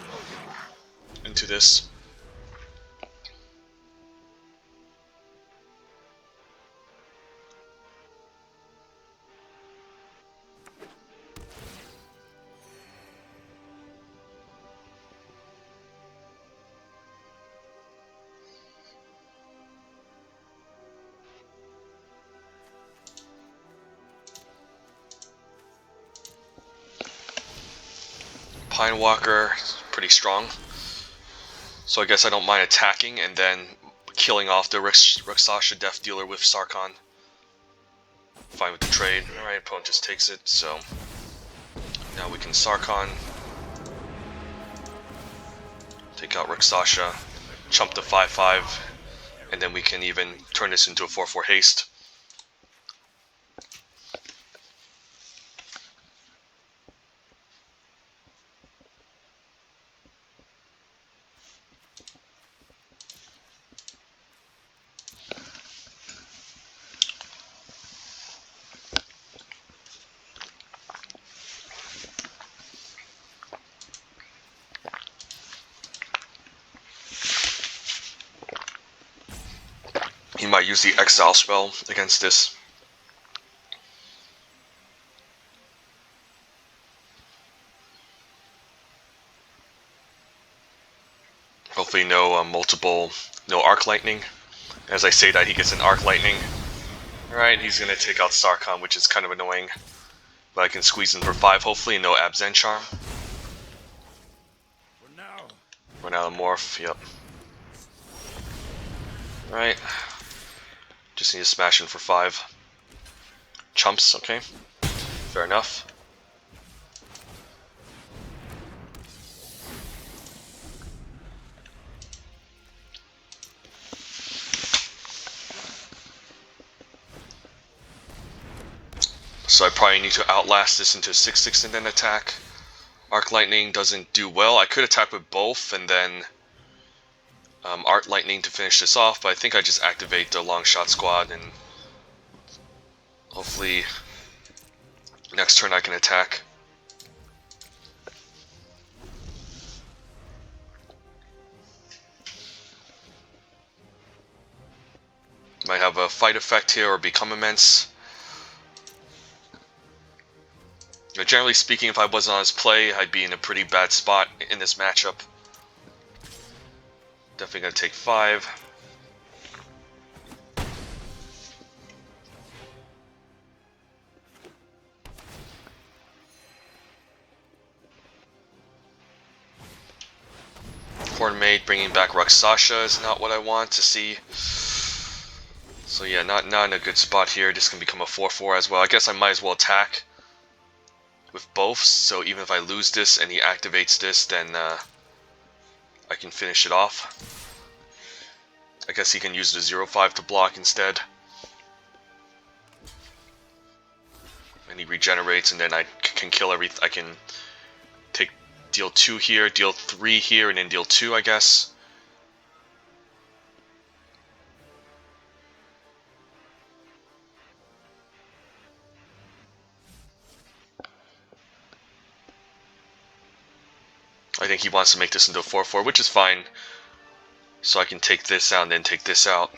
into this. Pine Walker is pretty strong, so I guess I don't mind attacking and then killing off the Raksasa Death Dealer with Sarkhan. Fine with the trade. Alright, opponent just takes it, so now we can Sarkhan, take out Raksasa, chump the 5/5, and then we can even turn this into a 4/4 haste. He might use the Exile spell against this. hopefully no no Arc Lightning. As I say that, he gets an Arc Lightning. Alright, he's going to take out Sarkhan, which is kind of annoying. But I can squeeze in for 5, hopefully, no Abzan Charm. Run out of Morph, yep. Alright. Just need to smash in for 5. Chumps, okay. Fair enough. So I probably need to outlast this into 6/6 and then attack. Arc Lightning doesn't do well. I could attack with both and then Arc Lightning to finish this off, but I think I just activate the Long Shot Squad and hopefully next turn I can attack. Might have a fight effect here or become immense. Generally speaking, if I wasn't on his play, I'd be in a pretty bad spot in this matchup. Definitely gonna take 5. Hornmaid bringing back Rakshasha is not what I want to see. So yeah, not in a good spot here. This can become a 4/4 as well. I guess I might as well attack with both, so even if I lose this and he activates this, then I can finish it off. I guess he can use the 0/5 to block instead. And he regenerates, and then I can kill everything. I can deal 2 here, deal 3 here, and then deal 2, I guess. I think he wants to make this into a 4/4, which is fine. So I can take this out and then take this out.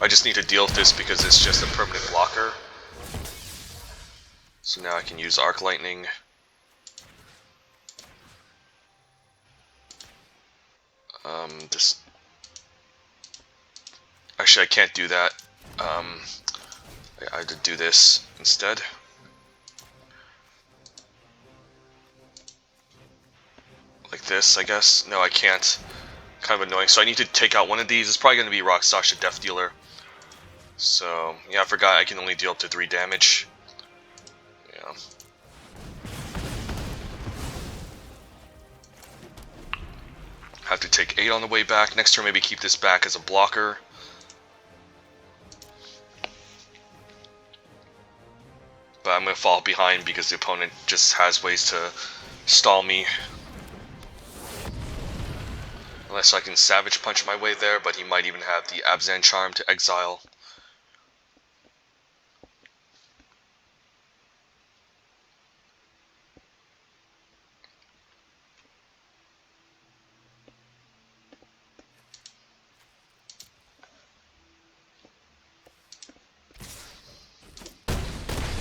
I just need to deal with this because it's just a permanent blocker. So now I can use Arc Lightning. This. Actually, I can't do that. I had to do this instead. Like this, I guess. No, I can't. Kind of annoying. So I need to take out one of these. It's probably going to be Rakshasha Death Dealer. So, yeah, I forgot I can only deal up to 3 damage. Yeah. Have to take 8 on the way back. Next turn, maybe keep this back as a blocker. But I'm going to fall behind because the opponent just has ways to stall me. Unless I can Savage Punch my way there, but he might even have the Abzan Charm to exile.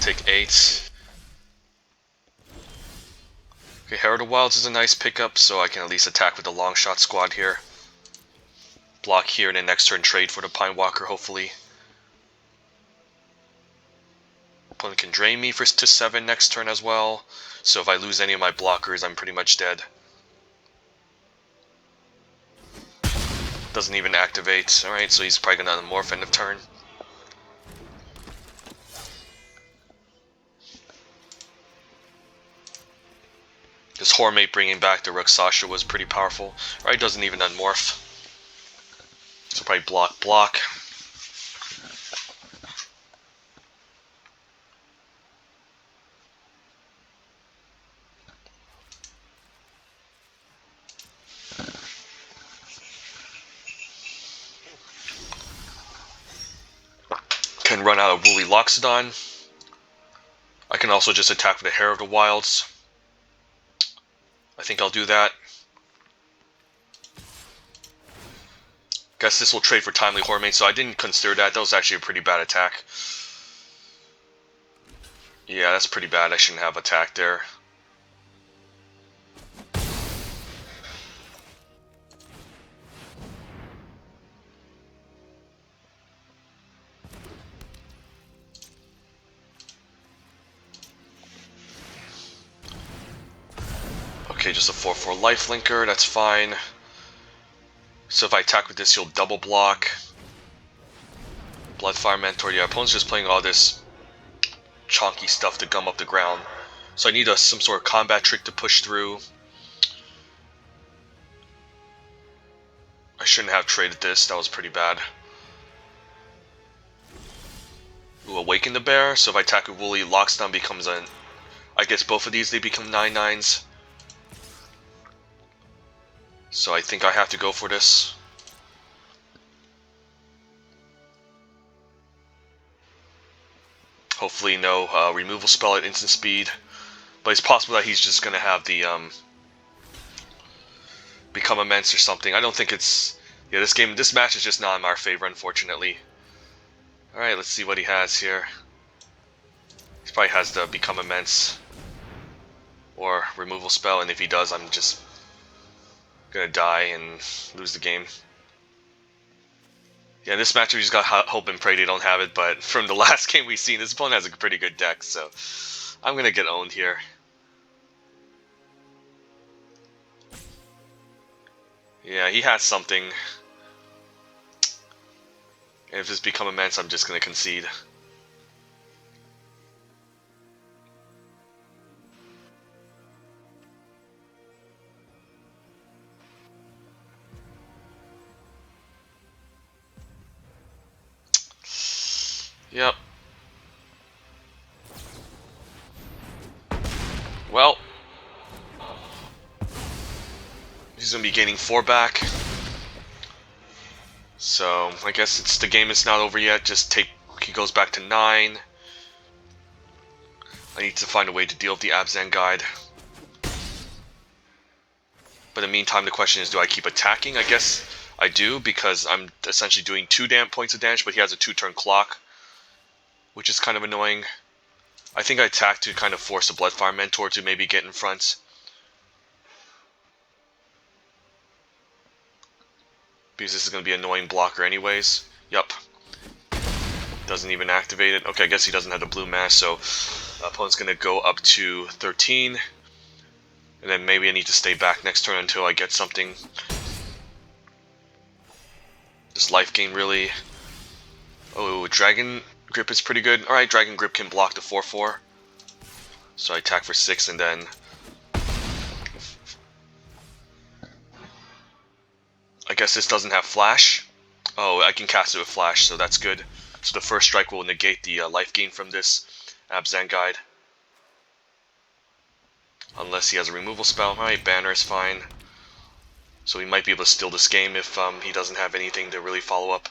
Take 8. Okay, Herald of Wilds is a nice pickup, so I can at least attack with the Long Shot Squad here. Block here, and then next turn trade for the Pine Walker, hopefully. Opponent can drain me to 7 next turn as well, so if I lose any of my blockers, I'm pretty much dead. Doesn't even activate. Alright, so he's probably gonna morph end of turn. This Hormate bringing back the Rakshasha was pretty powerful. Alright, doesn't even unmorph. So probably block. Can run out of Woolly Loxodon. I can also just attack with the Herald of the Wilds. I think I'll do that. Guess this will trade for Timely Hormone, so I didn't consider that. That was actually a pretty bad attack. Yeah, that's pretty bad. I shouldn't have attacked there. Okay, just a 4/4 lifelinker, that's fine. So if I attack with this, he'll double block. Bloodfire Mentor, yeah, opponent's just playing all this chonky stuff to gum up the ground. So I need some sort of combat trick to push through. I shouldn't have traded this, that was pretty bad. Ooh, Awaken the Bear, so if I attack with Wooly, Lockstun becomes an... I guess both of these, they become 9/9s. So I think I have to go for this. Hopefully no removal spell at instant speed. But it's possible that he's just going to have the Become Immense or something. I don't think it's... Yeah, this match is just not in our favor, unfortunately. Alright, let's see what he has here. He probably has the Become Immense or removal spell, and if he does, I'm just gonna die and lose the game. Yeah, this match we just got hope and pray they don't have it, but from the last game we've seen, this opponent has a pretty good deck, so I'm gonna get owned here. Yeah, he has something. And if this Become Immense, I'm just gonna concede. Yep. Well, he's gonna be gaining 4 back. So I guess the game is not over yet. He goes back to 9. I need to find a way to deal with the Abzan Guide. But in the meantime, the question is, do I keep attacking? I guess I do, because I'm essentially doing 2 points of damage, but he has a 2-turn clock, which is kind of annoying. I think I attack to kind of force a Bloodfire Mentor to maybe get in front. Because this is going to be an annoying blocker anyways. Yup. Doesn't even activate it. Okay, I guess he doesn't have the blue mass, so opponent's going to go up to 13. And then maybe I need to stay back next turn until I get something. This life gain really... Oh, Dragon Grip is pretty good. Alright, Dragon Grip can block the 4/4. So I attack for 6 and then... I guess this doesn't have Flash. Oh, I can cast it with Flash, so that's good. So the first strike will negate the life gain from this Abzan Guide. Unless he has a removal spell. Alright, Banner is fine. So he might be able to steal this game if he doesn't have anything to really follow up.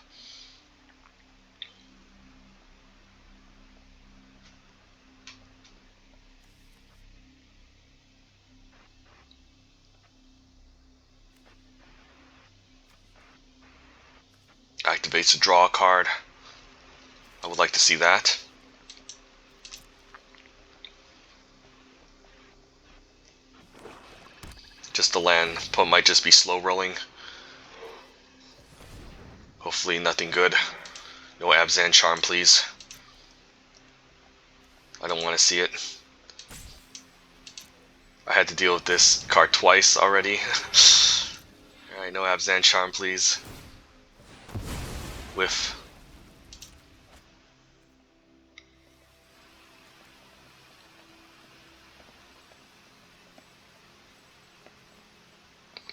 Activates to draw a card. I would like to see that. Just the land. Opponent might just be slow rolling. Hopefully nothing good. No Abzan Charm, please. I don't want to see it. I had to deal with this card twice already. Alright, no Abzan Charm, please. Whiff.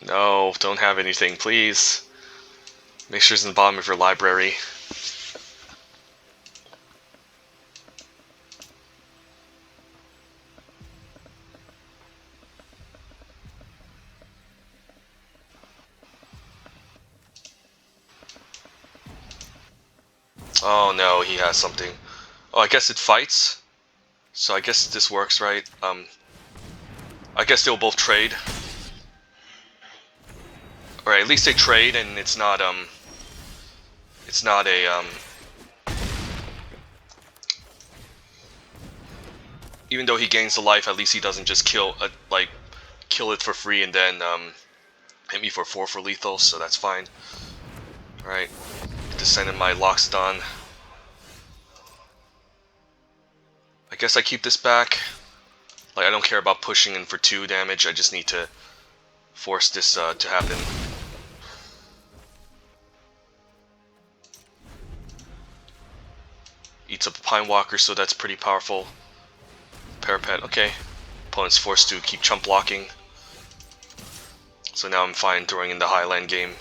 No, don't have anything, please. Make sure it's in the bottom of your library. Oh no, he has something. Oh, I guess it fights. So I guess this works, right? I guess they'll both trade. Or at least they trade and it's not, It's not a even though he gains the life, at least he doesn't just kill it for free and then hit me for 4 for lethal, so that's fine. Alright, descend in my Loxodon. I guess I keep this back. Like, I don't care about pushing in for 2 damage, I just need to force this to happen. Eats up the Pine Walker, so that's pretty powerful. Parapet, okay. Opponent's forced to keep chump blocking. So now I'm fine throwing in the Highland game.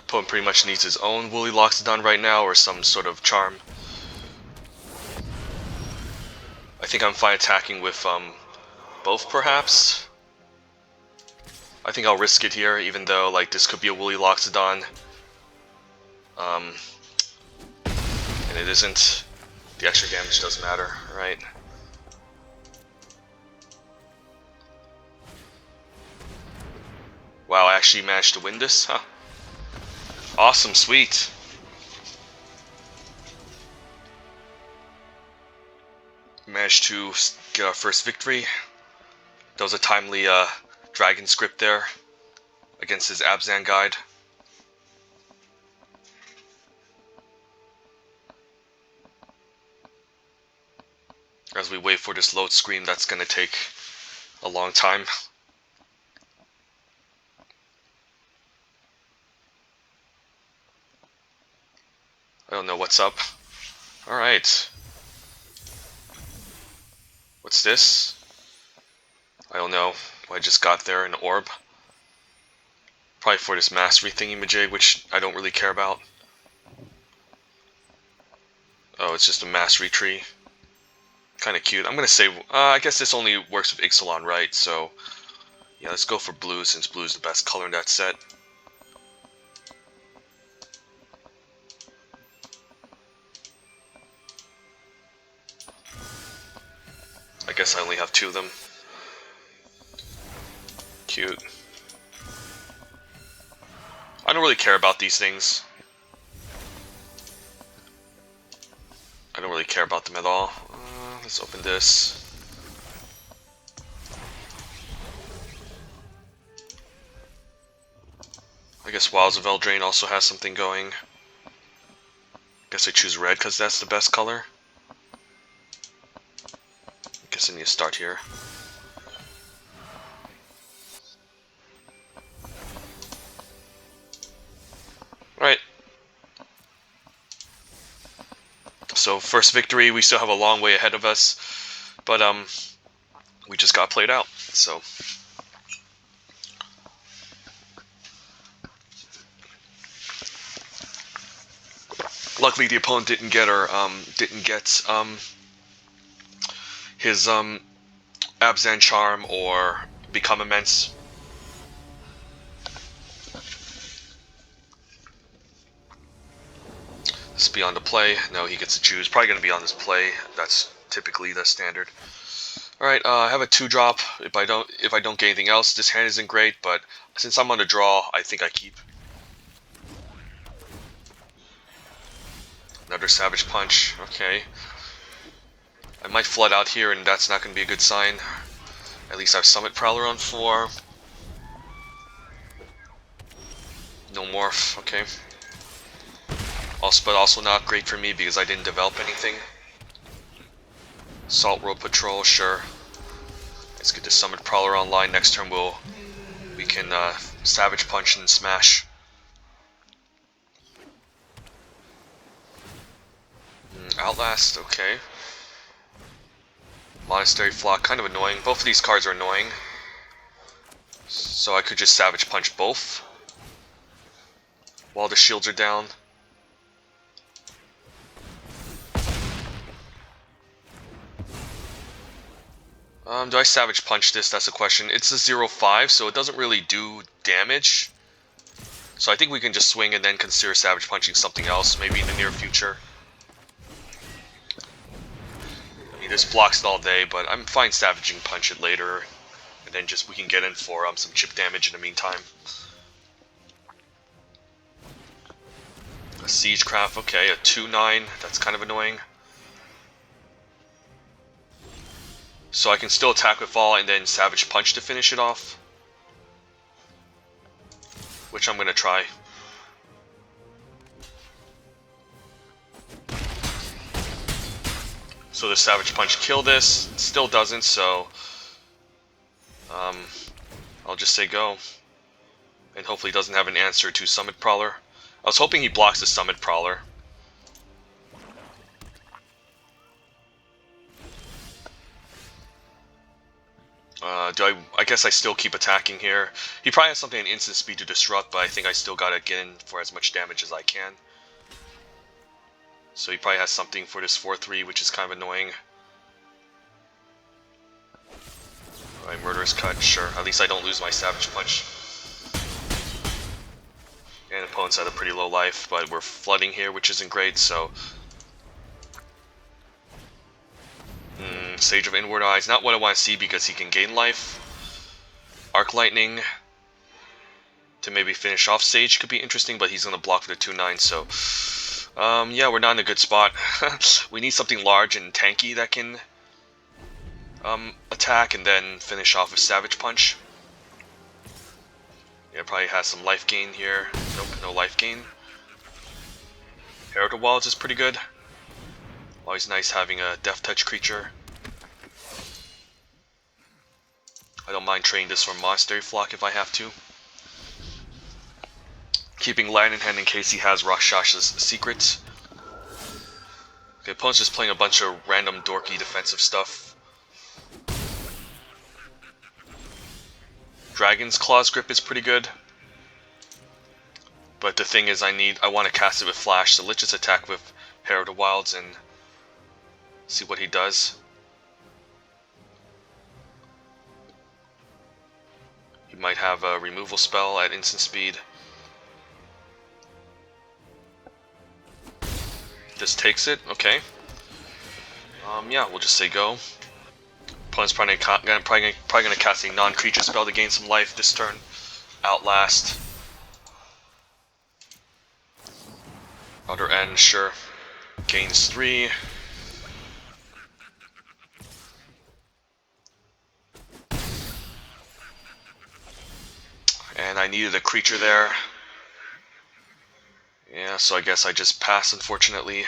Opponent pretty much needs his own Woolly Loxodon right now, or some sort of charm. I think I'm fine attacking with both, perhaps. I think I'll risk it here, even though like this could be a Woolly Loxodon. And it isn't. The extra damage does matter, right? Wow, I actually managed to win this, huh? Awesome, sweet. Managed to get our first victory. That was a timely dragon script there against his Abzan guide. As we wait for this load screen, that's gonna take a long time. I don't know what's up. Alright. What's this? I don't know. I just got there, an orb. Probably for this mastery thingy-majig, which I don't really care about. Oh, it's just a mastery tree. Kinda cute. I'm gonna say, I guess this only works with Ixalan, right? So, yeah, let's go for blue, since blue is the best color in that set. I guess I only have 2 of them. Cute. I don't really care about these things. I don't really care about them at all. Let's open this. I guess Wilds of Eldraine also has something going. Guess I choose red because that's the best color. Guess I need to start here. Alright. So first victory, we still have a long way ahead of us, but we just got played out. So luckily the opponent didn't get his Abzan Charm or Become Immense. This be on the play. No, he gets to choose. Probably going to be on this play. That's typically the standard. All right, I have a 2-drop. If I don't get anything else, this hand isn't great. But since I'm on the draw, I think I keep. Another Savage Punch. Okay. I might flood out here, and that's not going to be a good sign. At least I have Summit Prowler on 4. No Morph. Okay. But also not great for me because I didn't develop anything. Salt Road Patrol, sure. Let's get the Summit Prowler online. Next turn we can Savage Punch and smash. Outlast, okay. Monastery Flock, kind of annoying. Both of these cards are annoying. So I could just Savage Punch both while the shields are down. Do I Savage Punch this? That's the question. It's a 0-5, so it doesn't really do damage. So I think we can just swing and then consider Savage Punching something else, maybe in the near future. I mean, this blocks it all day, but I'm fine Savaging Punch it later. and then just we can get in for some chip damage in the meantime. A Siegecraft, okay, a 2/9, that's kind of annoying. So I can still attack with Fall and then Savage Punch to finish it off, which I'm gonna try. So the Savage Punch kill this, still doesn't, so I'll just say go. And hopefully he doesn't have an answer to Summit Prowler. I was hoping he blocks the Summit Prowler. I guess I still keep attacking here. He probably has something in instant speed to disrupt, but I think I still gotta get in for as much damage as I can. So he probably has something for this 4/3, which is kind of annoying. Alright, Murderous Cut, sure. At least I don't lose my Savage Punch. And opponents had a pretty low life, but we're flooding here, which isn't great, so... Sage of Inward Eyes, not what I want to see because he can gain life. Arc Lightning to maybe finish off Sage could be interesting, but he's going to block for the 2/9, so... yeah, we're not in a good spot. We need something large and tanky that can attack and then finish off with Savage Punch. Yeah, probably has some life gain here. Nope, no life gain. Herald of Wilds is pretty good. Always nice having a Death Touch creature. I don't mind trading this for Monastery Flock if I have to. Keeping land in hand in case he has Rakshas's secrets. Okay, opponent's just playing a bunch of random dorky defensive stuff. Dragon's Claw's Grip is pretty good. But the thing is I want to cast it with Flash, so let's just attack with Herald of Wilds and see what he does. He might have a removal spell at instant speed. This takes it, okay. Yeah, we'll just say go. Opponent's probably gonna cast a non-creature spell to gain some life this turn. Outlast. Outer End, sure. Gains 3. And I needed a creature there. Yeah, so I guess I just pass, unfortunately.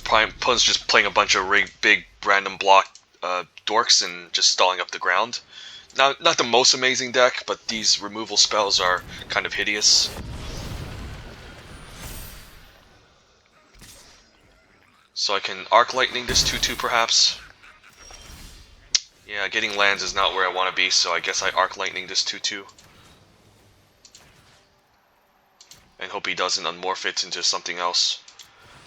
Opponent's just playing a bunch of big random block dorks and just stalling up the ground. Not the most amazing deck, but these removal spells are kind of hideous. So I can Arc Lightning this 2/2 perhaps. Yeah, getting lands is not where I want to be, so I guess I Arc Lightning this 2/2. And hope he doesn't unmorph it into something else.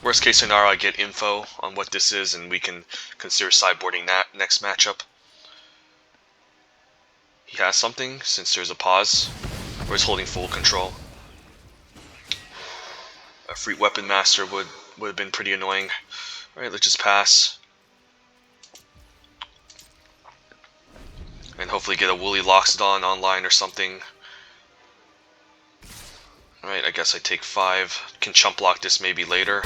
Worst case scenario, I get info on what this is and we can consider sideboarding that next matchup. He has something, since there's a pause, or he's holding full control. A Freet Weapon Master would have been pretty annoying. Alright, let's just pass. And hopefully get a Woolly Loxodon online or something. Alright, I guess I take 5. Can chump block this maybe later.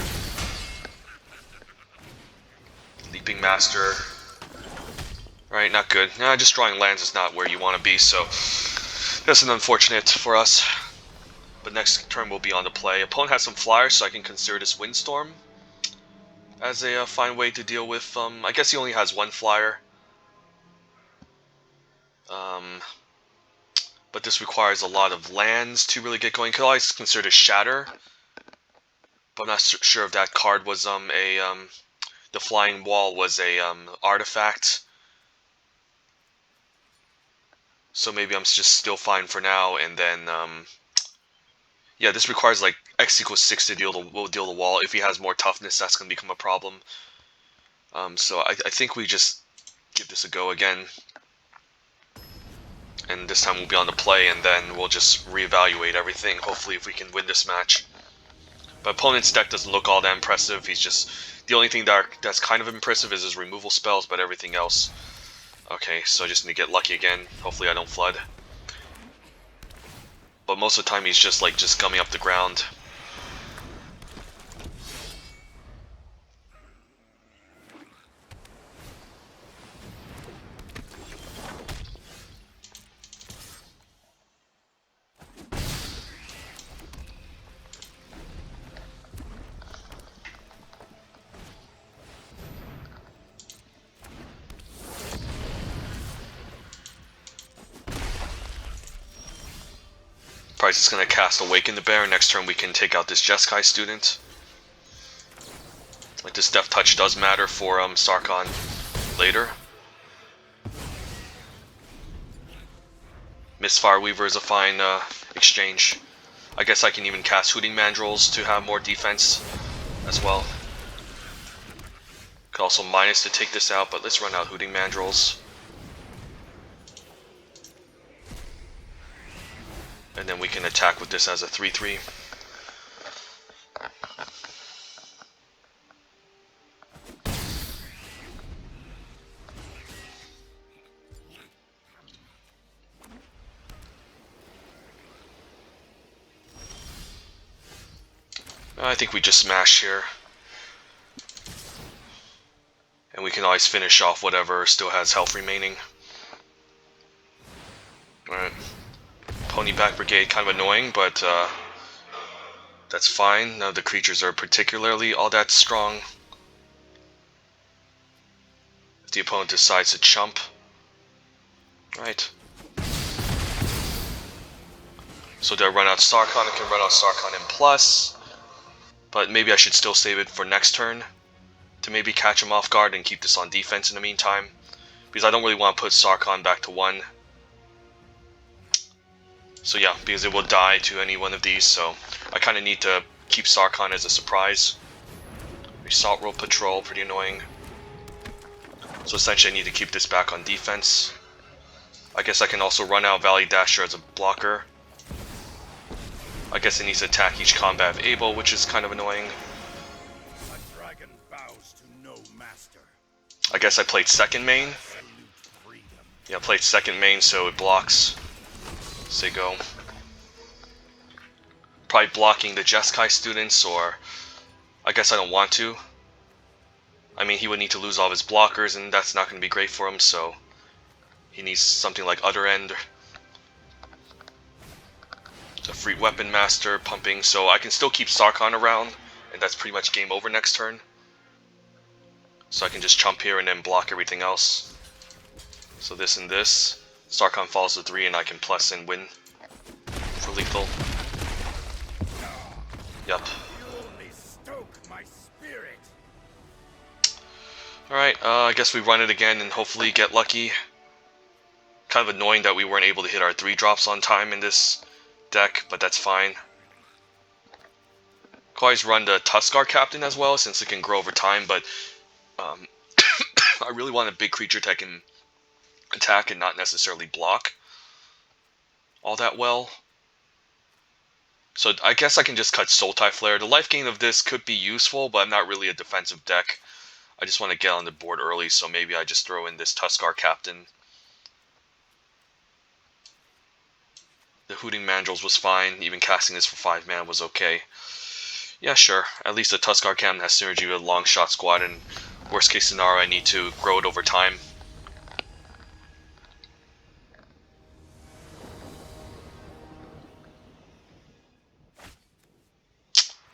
Leaping Master. Alright, not good. Nah, just drawing lands is not where you want to be, so that's an unfortunate for us. But next turn we'll be on to play. Opponent has some flyers, so I can consider this Windstorm as a fine way to deal with, I guess he only has 1 flyer. But this requires a lot of lands to really get going. Could always consider this Shatter, but I'm not sure if that card was the Flying Wall was a artifact. So maybe I'm just still fine for now, and then yeah, this requires like X = 6 to deal the wall. If he has more toughness, that's going to become a problem. So I think we just give this a go again. And this time we'll be on the play, and then we'll just reevaluate everything, hopefully if we can win this match. But opponent's deck doesn't look all that impressive. He's just... The only thing that's kind of impressive is his removal spells, but everything else Okay, so I just need to get lucky again. Hopefully I don't flood. But most of the time he's just like gumming up the ground. Probably just gonna cast Awaken the Bear. Next turn we can take out this Jeskai student. Like this Death Touch does matter for Sarkhan later. Mistfire Weaver is a fine exchange. I guess I can even cast Hooting Mandrills to have more defense as well. Could also minus to take this out, but let's run out Hooting Mandrills. And then we can attack with this as a 3-3. I think we just smash here. And we can always finish off whatever still has health remaining. Alright. Ponyback Brigade, kind of annoying, but that's fine. None of the creatures are particularly all that strong. If the opponent decides to chump. Right. So do I run out Sarkhan? I can run out Sarkhan in plus. But maybe I should still save it for next turn to maybe catch him off guard and keep this on defense in the meantime. Because I don't really want to put Sarkhan back to 1. So yeah, because it will die to any one of these, so I kind of need to keep Sarkhan as a surprise. Assault Road Patrol, pretty annoying. So essentially I need to keep this back on defense. I guess I can also run out Valley Dasher as a blocker. I guess it needs to attack each combat of Abel, which is kind of annoying. A dragon bows to no master. I guess I played second main. Yeah, I played second main, so it blocks. Say go. Probably blocking the Jeskai students, or I guess I don't want to. I mean, he would need to lose all of his blockers, and that's not going to be great for him, so he needs something like Utter End. A free Weapon Master, pumping, so I can still keep Sarkhan around, and that's pretty much game over next turn. So I can just chump here and then block everything else. So this and this. Sarkhan falls to 3 and I can plus and win for lethal. Yep. You only stoke my spirit. Alright, I guess we run it again and hopefully get lucky. Kind of annoying that we weren't able to hit our 3-drops on time in this deck, but that's fine. Could always run the Tuskar Captain as well, since it can grow over time, but I really want a big creature that can attack and not necessarily block all that well. So I guess I can just cut Sultai Flare. The life gain of this could be useful, but I'm not really a defensive deck. I just want to get on the board early, so maybe I just throw in this Tuskar Captain. The Hooting Mandrills was fine. Even casting this for 5 mana was okay. Yeah, sure. At least the Tuskar Captain has synergy with Long Shot Squad, and worst case scenario, I need to grow it over time.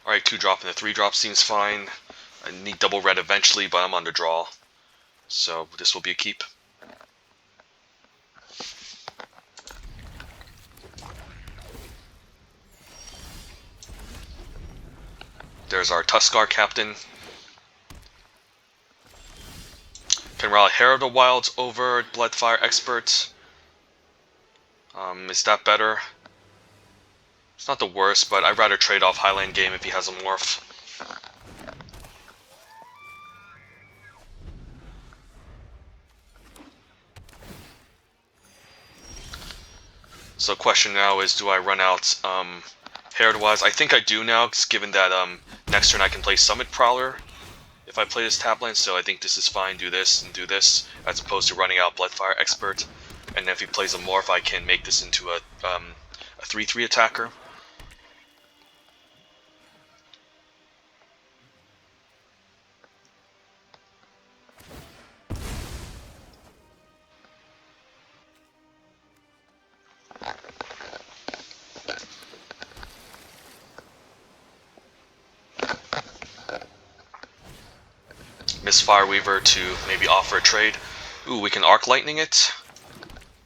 Alright, 2-drop and a 3-drop seems fine. I need double red eventually, but I'm on the draw. So this will be a keep. There's our Tuskar Captain. Can rally Herald of the Wilds over Bloodfire Expert. Is that better? It's not the worst, but I'd rather trade off Highland Game if he has a morph. So question now is, do I run out Herald Wilds? I think I do now, given that next turn I can play Summit Prowler. If I play this tap land still, I think this is fine. Do this and do this, as opposed to running out Bloodfire Expert. And then if he plays a Morph, I can make this into a 3/3 attacker. Misfire Weaver to maybe offer a trade. Ooh, we can Arc Lightning it,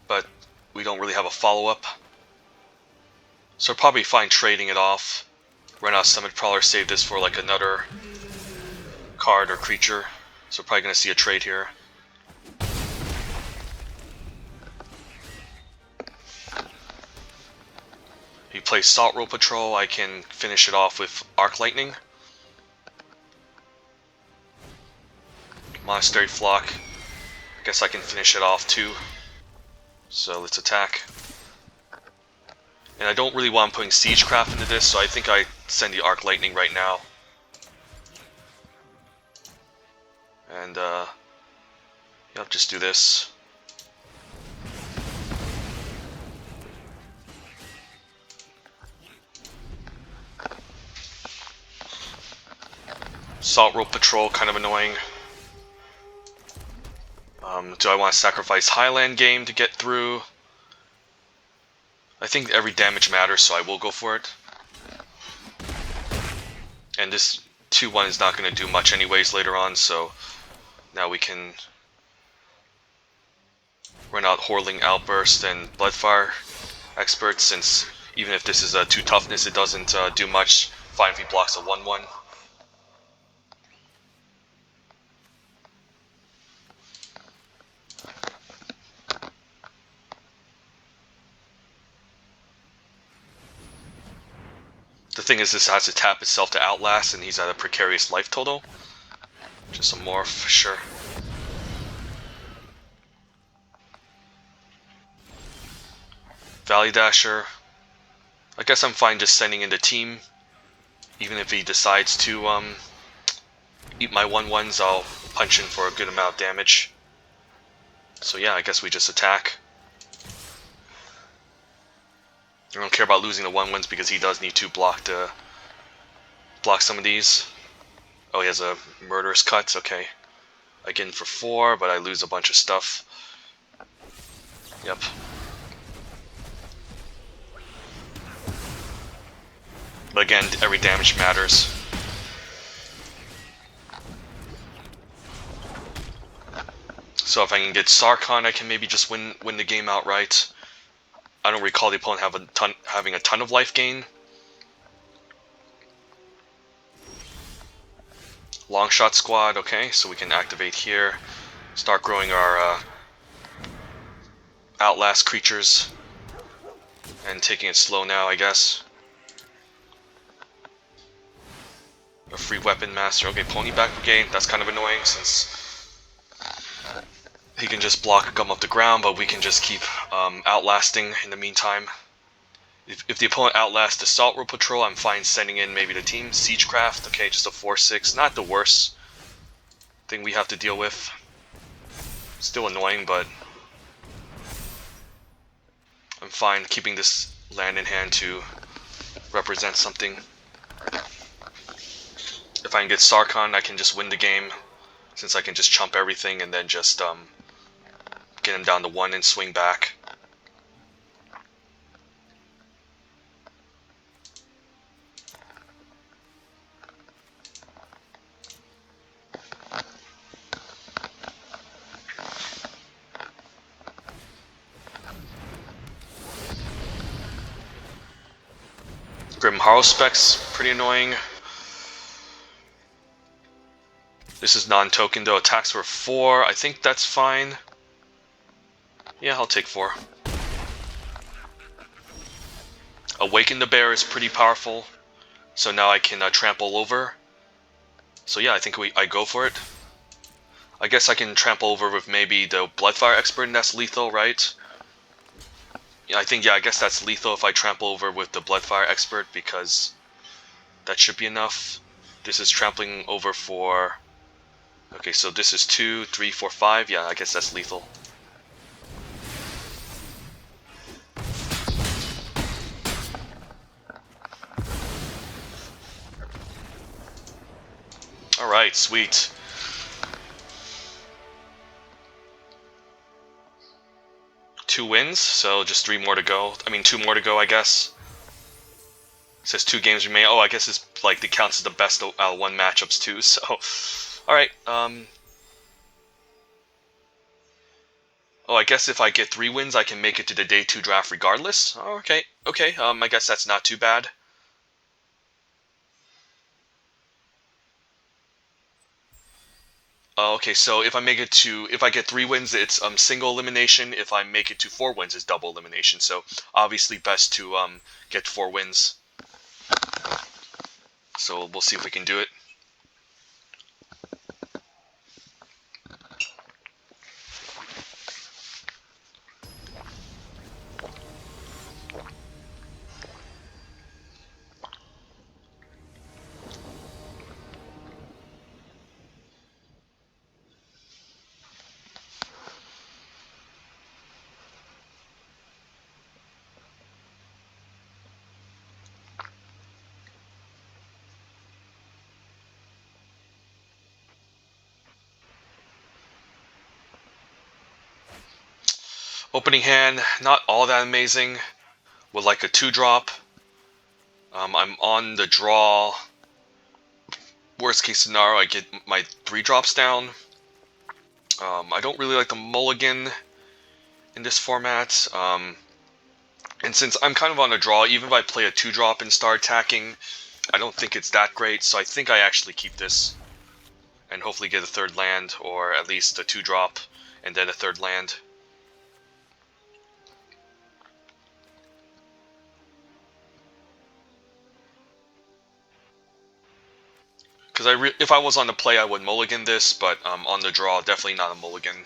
but we don't really have a follow-up. So we'll probably fine trading it off. Run out Summit Prowler, save this for like another card or creature. So we're probably going to see a trade here. If he plays Salt Road Patrol, I can finish it off with Arc Lightning. Monastery Flock. I guess I can finish it off too. So let's attack. And I don't really want putting Siegecraft into this, so I think I send the Arc Lightning right now. And yep, just do this. Salt Road Patrol, kind of annoying. Do I want to sacrifice Highland Game to get through? I think every damage matters, so I will go for it. And this 2/1 is not going to do much anyways later on, so now we can run out Horling Outburst and Bloodfire Expert, since even if this is a 2 toughness, it doesn't do much. Fine if he blocks a 1/1. The thing is, this has to tap itself to Outlast, and he's at a precarious life total. Just a Morph, for sure. Valley Dasher. I guess I'm fine just sending in the team. Even if he decides to eat my 1/1s, I'll punch in for a good amount of damage. So yeah, I guess we just attack. I don't care about losing the 1/1s because he does need to block some of these. Oh, he has a Murderous Cut, okay. I get in for 4, but I lose a bunch of stuff. Yep. But again, every damage matters. So if I can get Sarkhan, I can maybe just win the game outright. I don't recall the opponent having a ton of life gain. Longshot Squad, okay, so we can activate here. Start growing our Outlast creatures. And taking it slow now, I guess. A free Weapon Master. Okay, Pony Back Brigade, that's kind of annoying since he can just block Gum Up the Ground, but we can just keep outlasting in the meantime. If the opponent outlasts the Salt Road Patrol, I'm fine sending in maybe the team. Siegecraft, okay, just a 4/6. Not the worst thing we have to deal with. Still annoying, but I'm fine keeping this land in hand to represent something. If I can get Sarkhan, I can just win the game, since I can just chump everything and then just get him down to 1 and swing back. Grim Harrowspec's pretty annoying. This is non-token though. Attacks for 4. I think that's fine. Yeah, I'll take 4. Awaken the Bear is pretty powerful. So now I can trample over. So yeah, I think I go for it. I guess I can trample over with maybe the Bloodfire Expert, and that's lethal, right? Yeah, I guess that's lethal if I trample over with the Bloodfire Expert, because that should be enough. This is trampling over for Okay, so this is 2, 3, 4, 5. Yeah, I guess that's lethal. Alright, sweet. Two wins, so just 3 more to go. I mean, 2 more to go, I guess. It says 2 games remain. Oh, I guess it's like it counts as the best one matchups too. So, all right. Oh, I guess if I get 3 wins, I can make it to the day 2 draft regardless. Oh, okay, okay. I guess that's not too bad. Okay, so if I get 3 wins, it's single elimination. If I make it to 4 wins, it's double elimination. So obviously best to get 4 wins. So we'll see if we can do it. Opening hand, not all that amazing. With like a 2-drop. I'm on the draw. Worst case scenario, I get my 3 drops down. I don't really like the mulligan in this format. And since I'm kind of on a draw, even if I play a 2-drop and start attacking, I don't think it's that great. So I think I actually keep this and hopefully get a 3rd land, or at least a 2-drop and then a 3rd land. Because if I was on the play, I would mulligan this, but on the draw, definitely not a mulligan.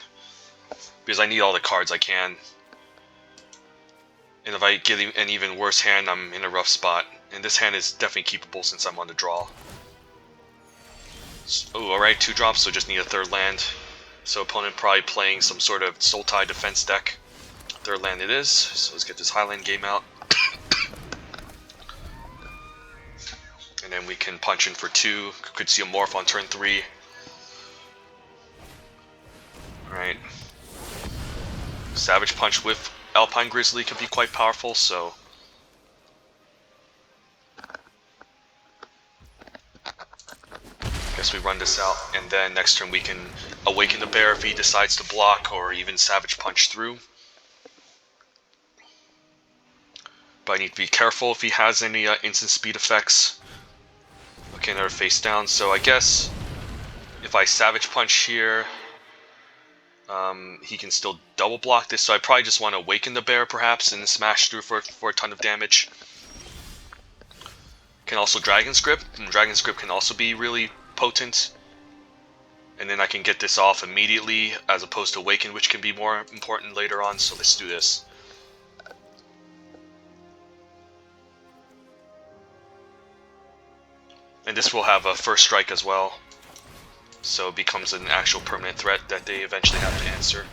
Because I need all the cards I can. And if I get an even worse hand, I'm in a rough spot. And this hand is definitely keepable since I'm on the draw. Oh, alright, 2 drops, so just need a 3rd land. So opponent probably playing some sort of Sultai defense deck. 3rd land it is, so let's get this Highland game out. And then we can punch in for 2. Could see a morph on turn 3. Alright. Savage Punch with Alpine Grizzly can be quite powerful, so... Guess we run this out, and then next turn we can Awaken the Bear if he decides to block, or even Savage Punch through. But I need to be careful if he has any instant speed effects. Okay, another face down, so I guess if I Savage Punch here, he can still double block this, so I probably just want to Awaken the Bear perhaps and smash through for a ton of damage. Can also Dragon's Grip, and Dragon's Grip can also be really potent. And then I can get this off immediately as opposed to Awaken, which can be more important later on, so let's do this. And this will have a first strike as well, so it becomes an actual permanent threat that they eventually have to answer.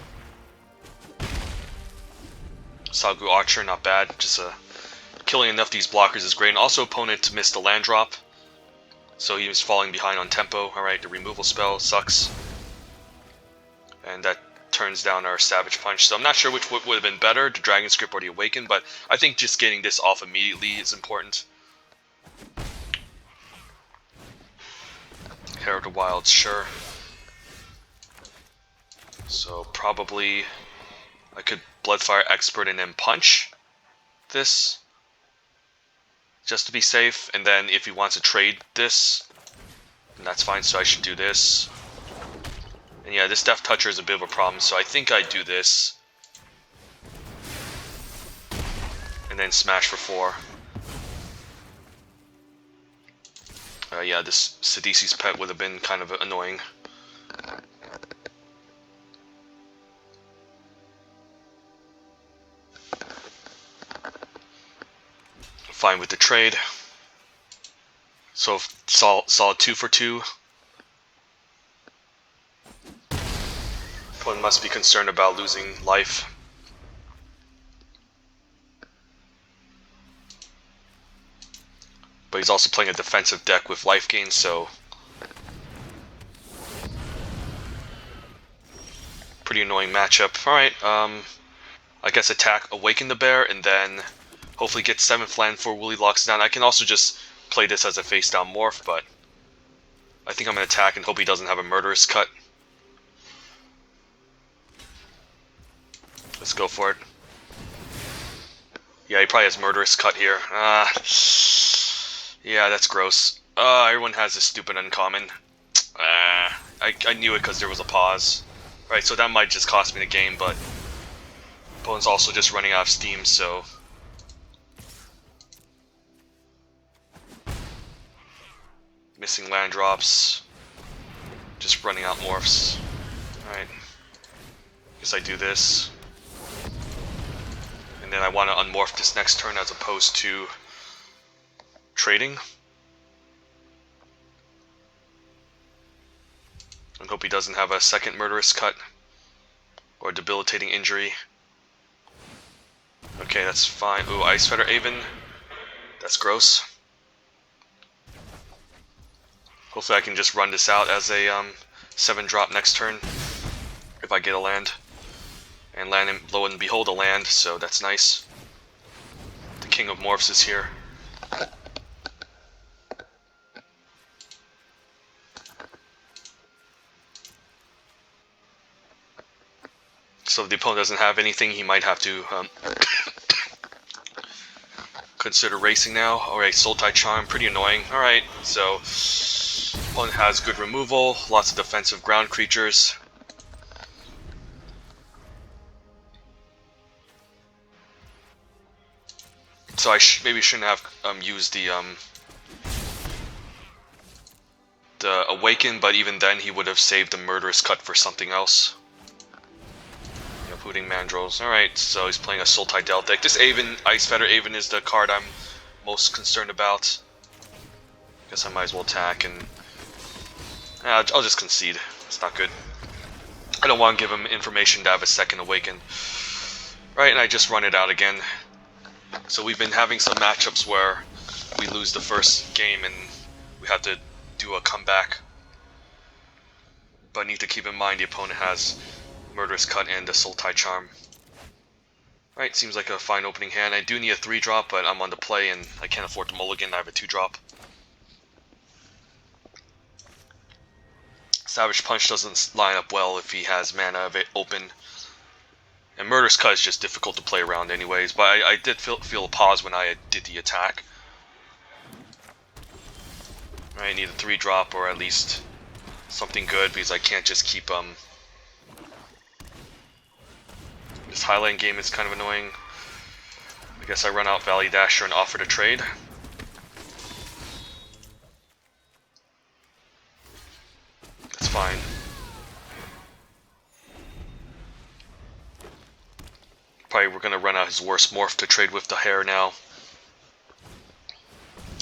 Sagu Archer, not bad, just killing enough of these blockers is great. And also opponent missed the land drop, so he was falling behind on tempo. Alright, the removal spell sucks. And that turns down our Savage Punch. So I'm not sure which would have been better, the Dragon's Grip or the Awaken, but I think just getting this off immediately is important. Herald of Wilds, sure. So probably I could Bloodfire Expert and then punch this, just to be safe. And then if he wants to trade this, then that's fine, so I should do this. And yeah, this Death Toucher is a bit of a problem, so I think I do this. And then smash for 4. Yeah, this Sidisi's Pet would have been kind of annoying. Fine with the trade. So solid 2 for 2. One must be concerned about losing life. But he's also playing a defensive deck with life gain, so pretty annoying matchup. Alright, I guess attack Awaken the Bear, and then hopefully get 7th land for Woolly Loxodon. I can also just play this as a face-down morph, but I think I'm going to attack and hope he doesn't have a Murderous Cut. Let's go for it. Yeah, he probably has Murderous Cut here. Yeah, that's gross. Everyone has this stupid uncommon. I knew it because there was a pause. Right, so that might just cost me the game, but opponent's also just running out of steam, so missing land drops, just running out morphs. Alright, guess I do this. And then I want to unmorph this next turn as opposed to trading. And hope he doesn't have a second Murderous Cut or debilitating injury. Okay, that's fine. Ooh, Ice Feather Aven. That's gross. Hopefully I can just run this out as a 7-drop next turn if I get a land. And land, and lo and behold, a land, so that's nice. The King of Morphs is here. So if the opponent doesn't have anything, he might have to consider racing now. Alright, Sultai Charm, pretty annoying. Alright, so opponent has good removal, lots of defensive ground creatures. So I maybe shouldn't have used the Awaken, but even then he would have saved the Murderous Cut for something else. Including Mandrills. Alright, so he's playing a Sultai Del deck. This Aven, Ice Feather Aven, is the card I'm most concerned about. Guess I might as well attack, and I'll just concede. It's not good. I don't want to give him information to have a second Awaken. Right, and I just run it out again. So we've been having some matchups where we lose the first game and we have to do a comeback. But I need to keep in mind the opponent has Murderous Cut and a Sultai Charm. Right, seems like a fine opening hand. I do need a 3-drop, but I'm on the play and I can't afford to mulligan. I have a 2-drop. Savage Punch doesn't line up well if he has mana open. And Murderous Cut is just difficult to play around anyways, but I did feel a pause when I did the attack. I need a 3-drop or at least something good because I can't just keep this Highland game is kind of annoying. I guess I run out Valley Dasher and offer to trade. That's fine. Probably we're gonna run out his worst morph to trade with the hair now.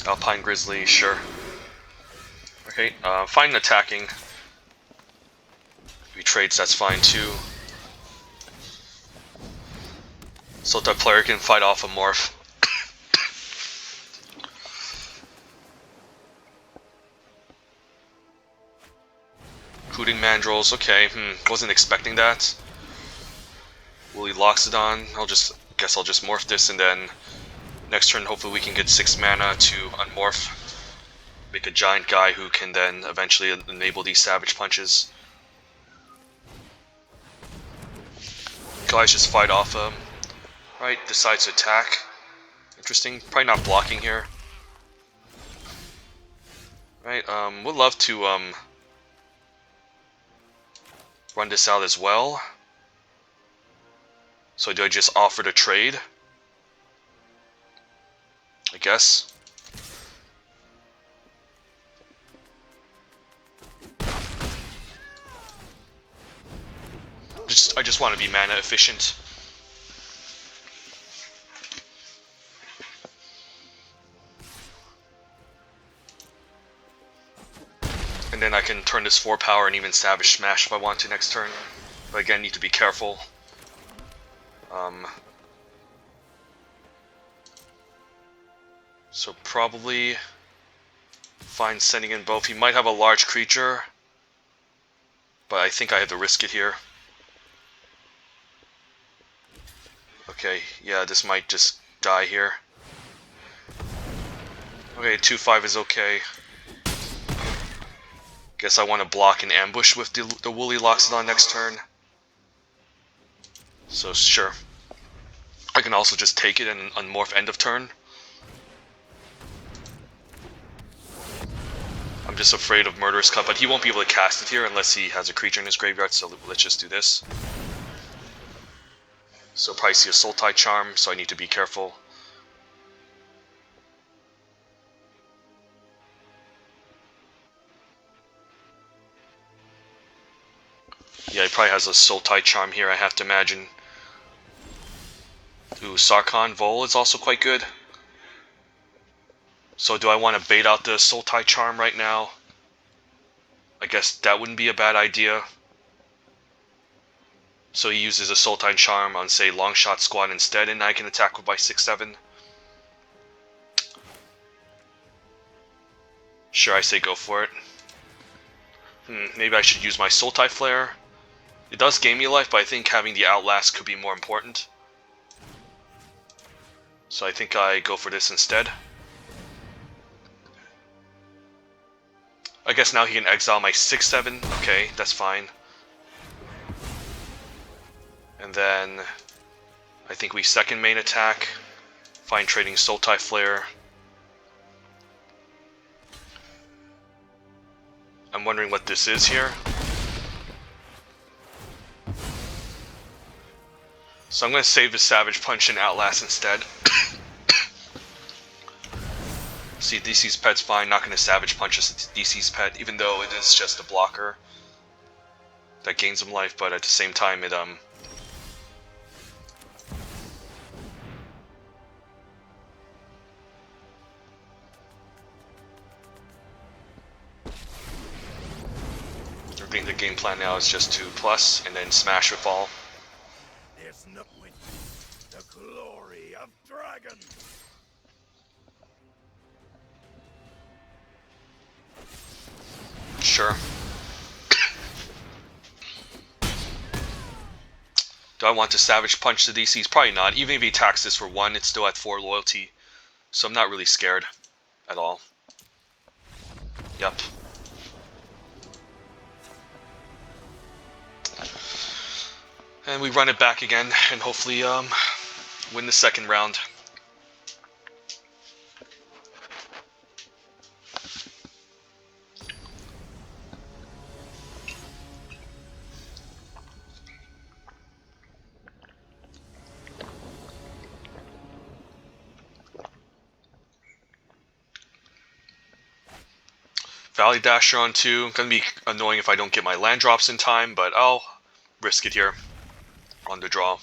Alpine Grizzly, sure. Okay, fine attacking. If he trades, that's fine too. So that player can fight off a morph. Hooting Mandrills, okay, wasn't expecting that. Woolly Loxodon, guess I'll just morph this, and then next turn hopefully we can get 6 mana to unmorph. Make a giant guy who can then eventually enable these Savage Punches. Guys just fight off him. Right, decides to attack. Interesting, probably not blocking here. Right, would love to run this out as well. So do I just offer to trade? I guess. I just want to be mana efficient. And then I can turn this 4 power and even Savage Smash if I want to next turn. But again, need to be careful. So probably fine sending in both. He might have a large creature, but I think I have to risk it here. Okay, yeah, this might just die here. Okay, 2-5 is okay. Guess I want to block an ambush with the Woolly Loxodon next turn. So sure. I can also just take it and unmorph end of turn. I'm just afraid of Murderous Cut, but he won't be able to cast it here unless he has a creature in his graveyard, so let's just do this. So probably see a Sultai Charm, so I need to be careful. Yeah, he probably has a Sultai Charm here, I have to imagine. Ooh, Sarkhan Vol is also quite good. So do I want to bait out the Sultai Charm right now? I guess that wouldn't be a bad idea. So he uses a Sultai Charm on, say, Longshot Squad instead, and I can attack with my 6-7. Sure, I say go for it. Maybe I should use my Sultai Flare. It does gain me life, but I think having the Outlast could be more important. So I think I go for this instead. I guess now he can exile my 6-7. Okay, that's fine. And then I think we second main attack. Fine trading Sultai Flare. I'm wondering what this is here. So I'm going to save the Savage Punch and Outlast instead. See, DC's Pet's fine, not going to Savage Punch DC's Pet, even though it is just a blocker that gains him life, but at the same time it I think the game plan now is just 2+ and then smash with all. There's no win. The glory of dragons. Sure. Do I want to Savage Punch the DCs? Probably not. Even if he attacks this for 1, it's still at 4 loyalty. So I'm not really scared at all. Yep. And we run it back again and hopefully win the second round. Valley Dasher on 2. Gonna be annoying if I don't get my land drops in time, but I'll risk it here on the draw.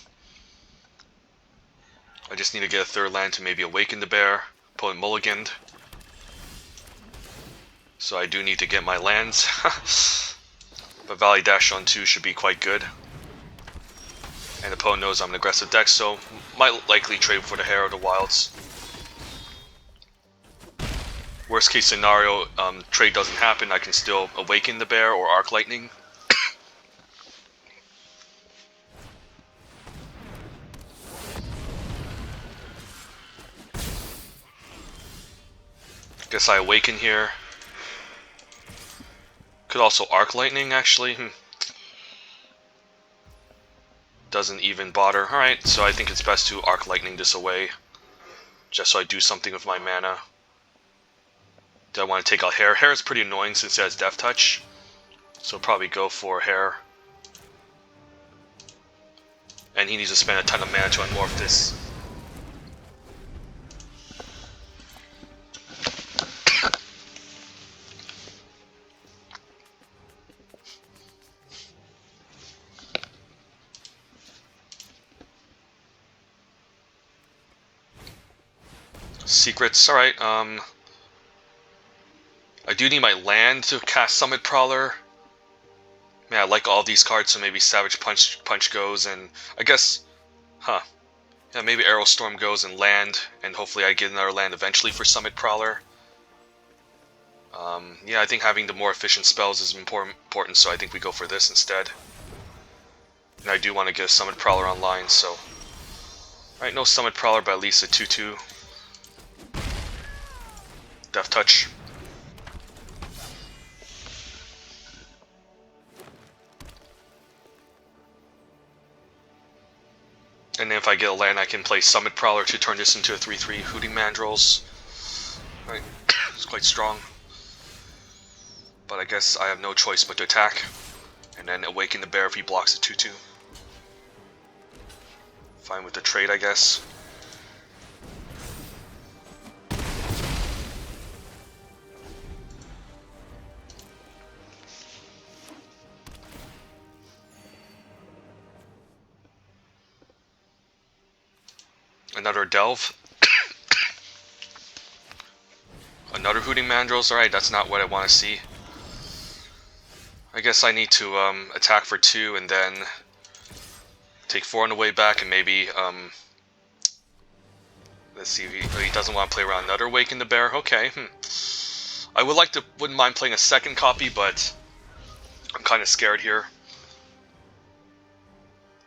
I just need to get a third land to maybe awaken the bear, opponent mulliganed. So I do need to get my lands. But Valley Dash on 2 should be quite good. And the opponent knows I'm an aggressive deck, so might likely trade for the Herald of Wilds. Worst case scenario, trade doesn't happen, I can still awaken the bear or Arc Lightning. Guess I awaken here. Could also Arc Lightning, actually. Doesn't even bother. Alright, so I think it's best to Arc Lightning this away. Just so I do something with my mana. Do I want to take out Hair? Hair is pretty annoying since it has Death Touch. So probably go for Hair. And he needs to spend a ton of mana to unmorph this. Secrets, alright, I do need my land to cast Summit Prowler. Man, I like all these cards, so maybe Savage Punch goes, and I guess, yeah, maybe Arrow Storm goes and land, and hopefully I get another land eventually for Summit Prowler. Yeah, I think having the more efficient spells is important, so I think we go for this instead. And I do want to get a Summit Prowler online, so... Alright, no Summit Prowler, but at least a 2-2. Death Touch. And then if I get a land, I can play Summit Prowler to turn this into a 3-3 Hooting Mandrills. Right, it's quite strong. But I guess I have no choice but to attack. And then Awaken the Bear if he blocks a 2-2. Fine with the trade, I guess. Another Delve. Another Hooting Mandrills. Alright, that's not what I want to see. I guess I need to attack for 2 and then take 4 on the way back and maybe let's see if he doesn't want to play around another Awaken the Bear. Okay. I wouldn't mind playing a second copy, but I'm kind of scared here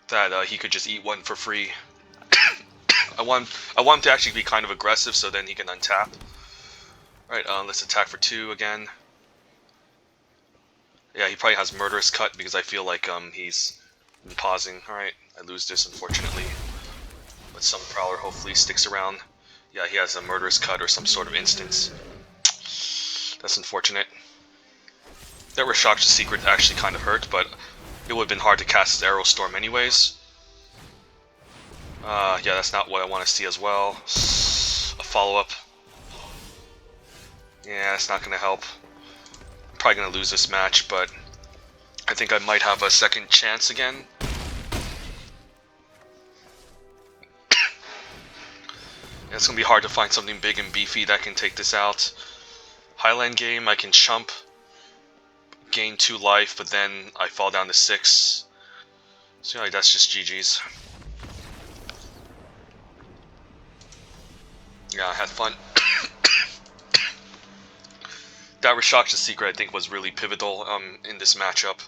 that he could just eat one for free. I want him to actually be kind of aggressive so then he can untap. Alright, let's attack for 2 again. Yeah, he probably has Murderous Cut because I feel like he's been pausing. Alright, I lose this unfortunately. But some Prowler hopefully sticks around. Yeah, he has a Murderous Cut or some sort of instance. That's unfortunate. That Rashok's Secret actually kind of hurt, but it would have been hard to cast Arrow Storm anyways. Yeah, that's not what I want to see as well. A follow-up. Yeah, that's not going to help. I'm probably going to lose this match, but I think I might have a second chance again. Yeah, it's going to be hard to find something big and beefy that can take this out. Highland game, I can chump, gain 2 life, but then I fall down to 6. So yeah, that's just GG's. Yeah, I had fun. That Rashok's Secret, I think, was really pivotal in this matchup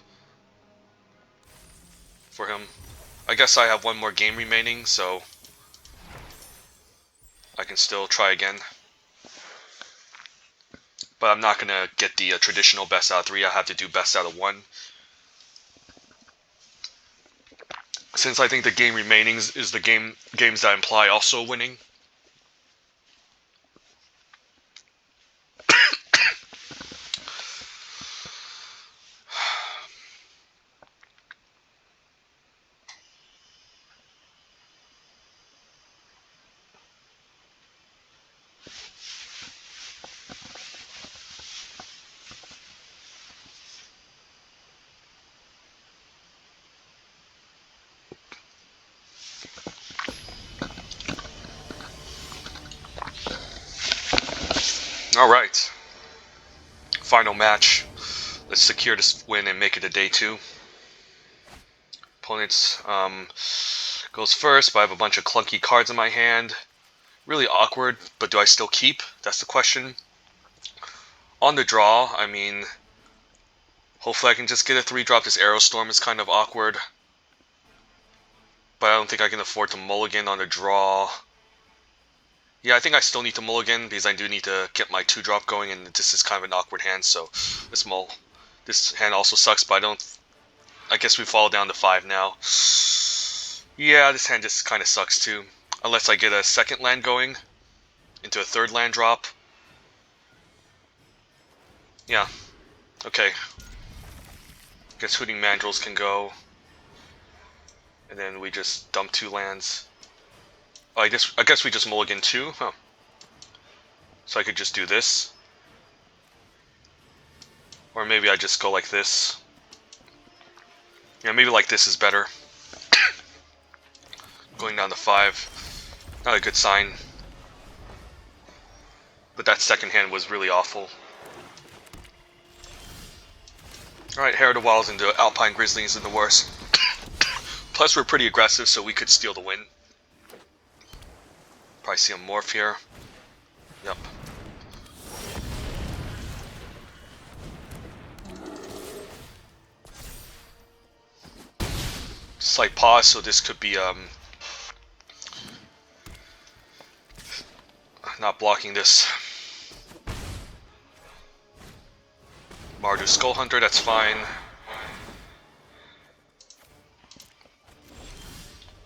for him. I guess I have one more game remaining, so I can still try again. But I'm not going to get the traditional best out of 3, I have to do best out of 1. Since I think the game remaining is the games that imply also winning. Alright. Final match. Let's secure this win and make it a day 2. Opponents goes first, but I have a bunch of clunky cards in my hand. Really awkward, but do I still keep? That's the question. On the draw, I mean, hopefully I can just get a 3-drop. This Arrow Storm is kind of awkward. But I don't think I can afford to mulligan on the draw. Yeah, I think I still need to mulligan because I do need to get my 2-drop going, and this is kind of an awkward hand, so let's mull. This hand also sucks, but I guess we fall down to 5 now. Yeah, this hand just kind of sucks too. Unless I get a second land going into a 3rd land drop. Yeah. Okay. Guess Hooting Mandrills can go. And then we just dump 2 lands. Oh, I guess we just mulligan 2? Huh. So I could just do this. Or maybe I just go like this. Yeah, maybe like this is better. Going down to 5. Not a good sign. But that second hand was really awful. Alright, Hair of the Wilds into Alpine Grizzly isn't the worst. Plus we're pretty aggressive, so we could steal the win. Probably see a morph here. Yep. Slight pause, so this could be not blocking this. Mardu Skull Hunter, that's fine.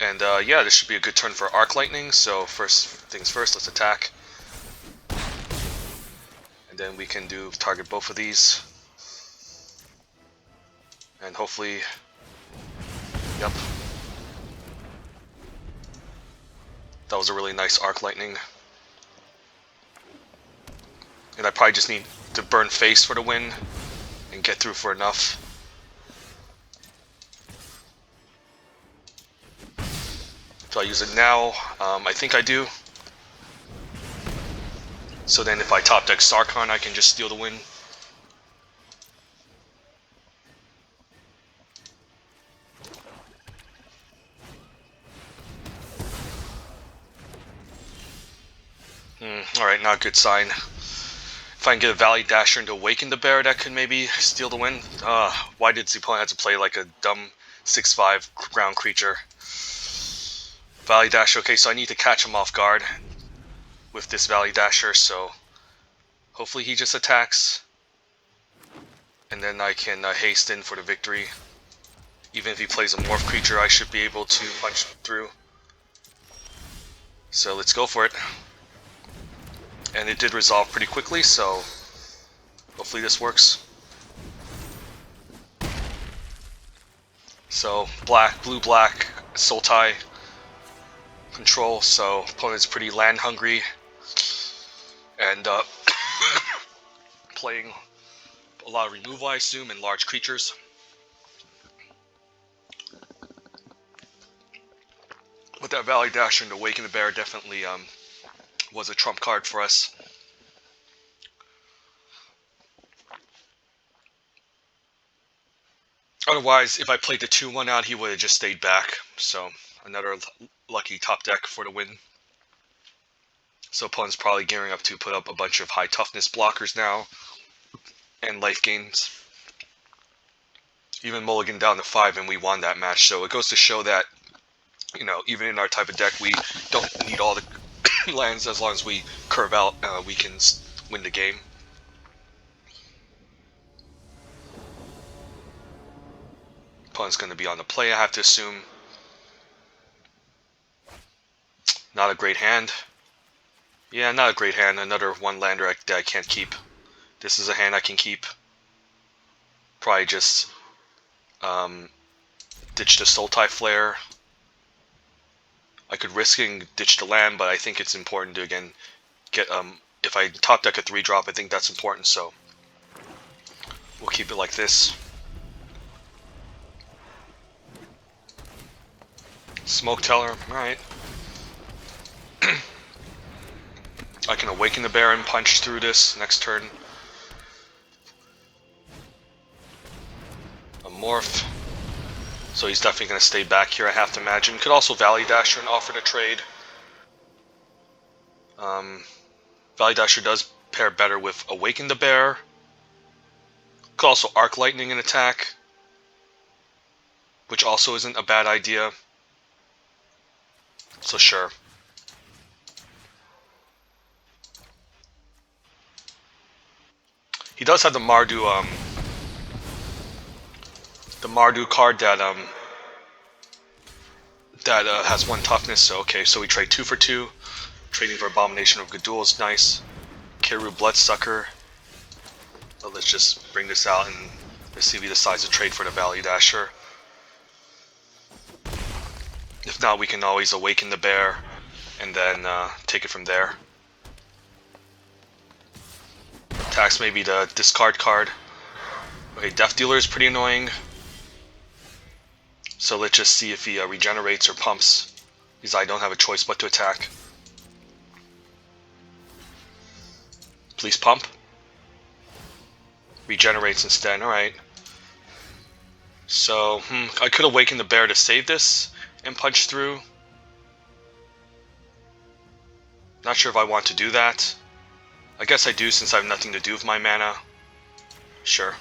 And yeah, this should be a good turn for Arc Lightning, so first things first, let's attack. And then we can target both of these. And hopefully, yep. That was a really nice Arc Lightning. And I probably just need to burn face for the win and get through for enough. Do I use it now? I think I do. So then if I top deck Sarkhan, I can just steal the win. Alright, not a good sign. If I can get a Valley Dasher into Awaken the Bear, that could maybe steal the win. Why did Zipone have to play like a dumb 6/5 ground creature? Valley Dasher, okay, so I need to catch him off guard with this Valley Dasher, so hopefully he just attacks. And then I can haste in for the victory. Even if he plays a Morph creature, I should be able to punch through. So let's go for it. And it did resolve pretty quickly, so hopefully this works. So blue, black, Sultai control, so opponent's pretty land hungry. And playing a lot of removal, I assume, and large creatures. With that Valley Dasher and Awaken the Bear definitely was a trump card for us. Otherwise, if I played the 2-1 out, he would have just stayed back. So, another lucky top deck for the win. So, opponent's probably gearing up to put up a bunch of high toughness blockers now. And life gains. Even mulligan down to 5 and we won that match. So, it goes to show that, you know, even in our type of deck, we don't need all the lands. As long as we curve out, we can win the game. Opponent's going to be on the play, I have to assume. Not a great hand. Yeah, not a great hand. Another one lander that I can't keep. This is a hand I can keep. Probably just ditch the Sultai Flare. I could risk and ditch the land, but I think it's important to, again, get, if I top deck a 3-drop, I think that's important, so we'll keep it like this. Smoke Teller, alright. I can Awaken the Bear and punch through this next turn. A Morph. So he's definitely going to stay back here, I have to imagine. Could also Valley Dasher and offer to trade. Valley Dasher does pair better with Awaken the Bear. Could also Arc Lightning and attack, which also isn't a bad idea. So sure. He does have the Mardu card that has 1 toughness, so okay, so we trade 2 for 2. Trading for Abomination of Gudul is nice. Kiru Bloodsucker. So let's just bring this out and let's see if he decides to trade for the Valley Dasher. If not, we can always Awaken the Bear and then take it from there. Attacks maybe the discard card. Okay, Death Dealer is pretty annoying. So let's just see if he regenerates or pumps, because I don't have a choice but to attack. Please pump. Regenerates instead, alright. So, I could awaken the bear to save this and punch through. Not sure if I want to do that. I guess I do since I have nothing to do with my mana. Sure.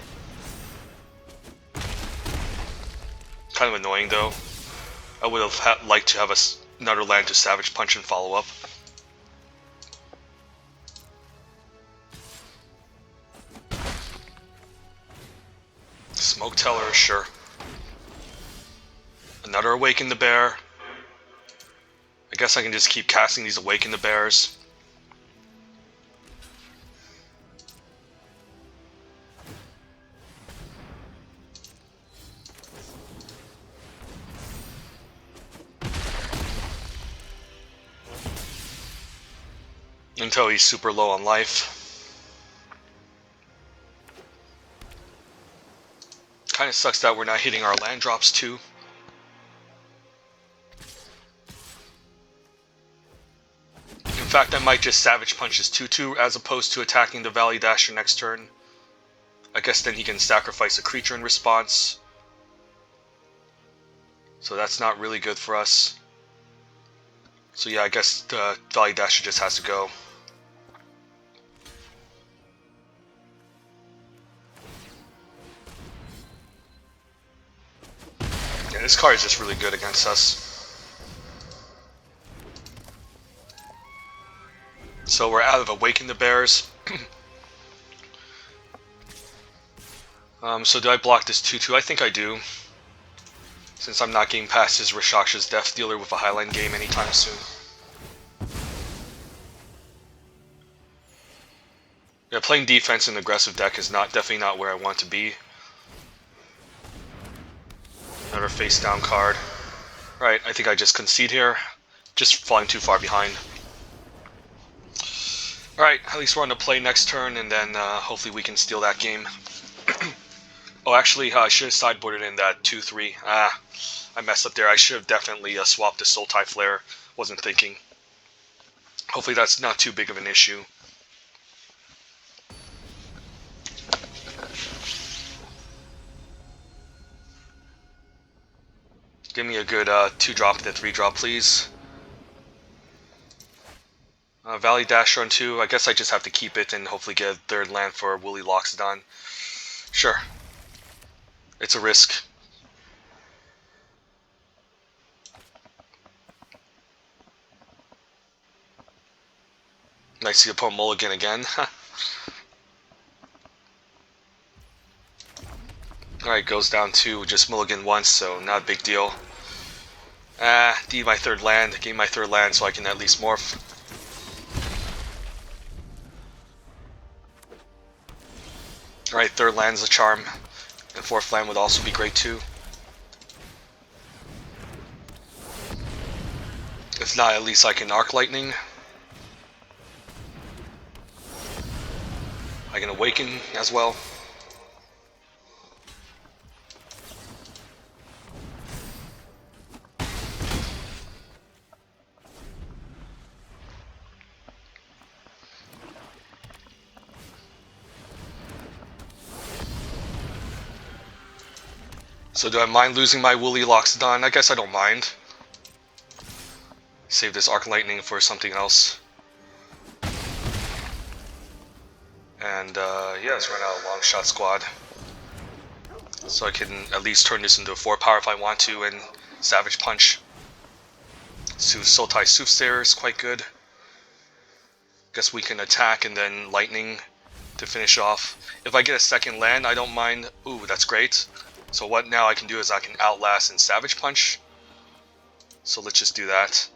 Kind of annoying though. I would have liked to have another land to Savage Punch and follow up. Smoke Teller, sure. Another Awaken the Bear. I guess I can just keep casting these Awaken the Bears. Until he's super low on life. Kinda sucks that we're not hitting our land drops too. In fact, I might just Savage Punch his 2/2 as opposed to attacking the Valley Dasher next turn. I guess then he can sacrifice a creature in response. So that's not really good for us. So yeah, I guess the Valley Dasher just has to go. Yeah, this card is just really good against us. So we're out of Awaken the Bears. So do I block this 2/2? I think I do. Since I'm not getting past his Rishaksha's Death Dealer with a Highline game anytime soon. Yeah, playing defense in an aggressive deck is definitely not where I want to be. Another face down card. Right, I think I just concede here. Just falling too far behind. Alright, at least we're on the play next turn, and then hopefully we can steal that game. Oh, actually, I should have sideboarded in that 2/3. I messed up there. I should have definitely swapped the Sultai Flare. Wasn't thinking. Hopefully that's not too big of an issue. Give me a good 2-drop and a 3-drop, please. Valley Dasher on 2. I guess I just have to keep it and hopefully get a third land for Woolly Loxodon. Sure. It's a risk. Nice to see a opponent mulligan again. Alright, goes down to just mulligan once, so not a big deal. Need my third land. Gain my third land so I can at least morph. Alright, third land's a charm. And fourth land would also be great too. If not, at least I can Arc Lightning. I can Awaken as well. So do I mind losing my Woolly Loxodon? I guess I don't mind. Save this Arc Lightning for something else. And yeah, let's run out a Long Shot Squad. So I can at least turn this into a 4-power if I want to, and Savage Punch. Sultai Soothsayer is quite good. Guess we can attack and then Lightning to finish off. If I get a second land, I don't mind. Ooh, that's great. So what now I can do is I can Outlast and Savage Punch. So let's just do that.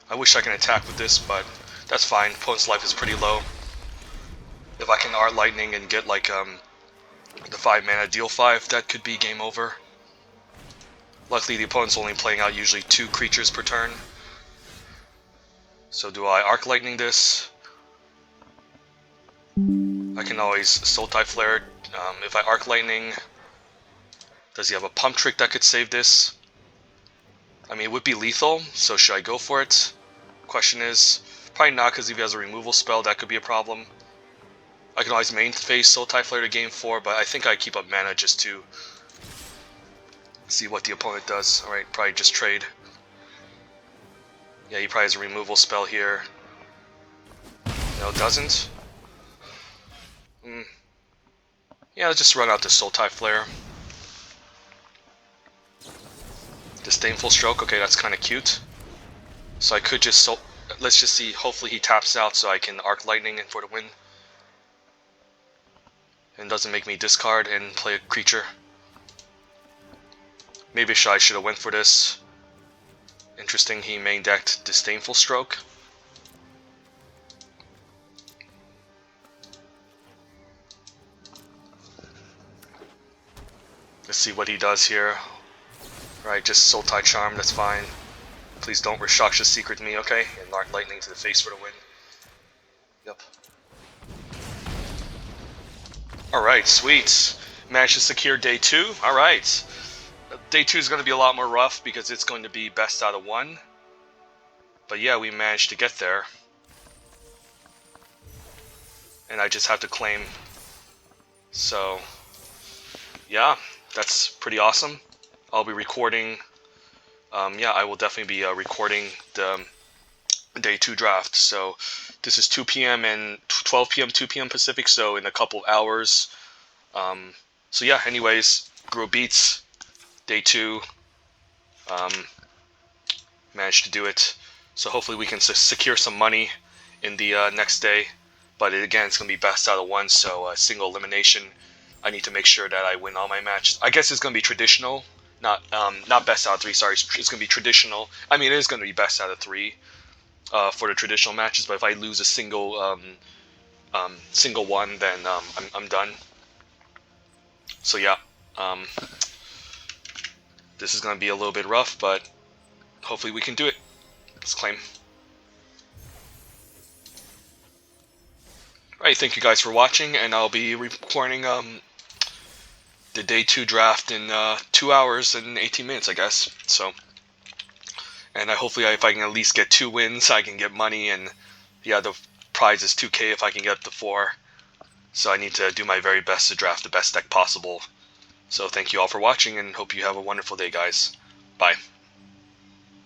I wish I can attack with this, but that's fine. Opponent's life is pretty low. If I can Art Lightning and get like the 5 mana deal 5, that could be game over. Luckily the opponent's only playing out usually 2 creatures per turn. So do I Arc Lightning this? I can always Sultai Flare. If I Arc Lightning, does he have a Pump Trick that could save this? I mean, it would be lethal, so should I go for it? Question is, Probably not, because if he has a removal spell, that could be a problem. I can always main phase Sultai Flare to game 4, but I think I keep up mana just to see what the opponent does. Alright, probably just trade. Yeah, he probably has a removal spell here. No, doesn't. Yeah, let's just run out the Sultai Flare. Disdainful Stroke, okay, that's kind of cute. So I could just, let's just see, hopefully he taps out so I can Arc Lightning in for the win. And doesn't make me discard and play a creature. Maybe I should have went for this. Interesting, he main decked Disdainful Stroke. Let's see what he does here. Right, just Sultai Charm, that's fine. Please don't Rakshasa Secret me, okay? And Arc Lightning to the face for the win. Yep. Alright, sweet. Managed to secure day 2. Alright. Day 2 is going to be a lot more rough because it's going to be best out of 1. But yeah, we managed to get there. And I just have to claim. So, yeah, that's pretty awesome. I'll be recording. Yeah, I will definitely be recording the day 2 draft. So this is 2 p.m. and 12 p.m. 2 p.m. Pacific. So in a couple hours. So yeah. Anyways, Grow Beats day 2. Managed to do it. So hopefully we can secure some money in the next day. But again, it's gonna be best out of 1. So single elimination. I need to make sure that I win all my matches. I guess it's gonna be traditional. Not best out of 3, sorry, it's going to be traditional. I mean, it is going to be best out of 3 for the traditional matches, but if I lose a single one, then I'm done. So yeah, this is going to be a little bit rough, but hopefully we can do it. Let's claim. Alright, thank you guys for watching, and I'll be recording the day 2 draft in 2 hours and 18 minutes, I guess. So, and hopefully if I can at least get 2 wins, I can get money, and yeah, the prize is 2K if I can get the 4. So I need to do my very best to draft the best deck possible. So thank you all for watching, and hope you have a wonderful day, guys. Bye.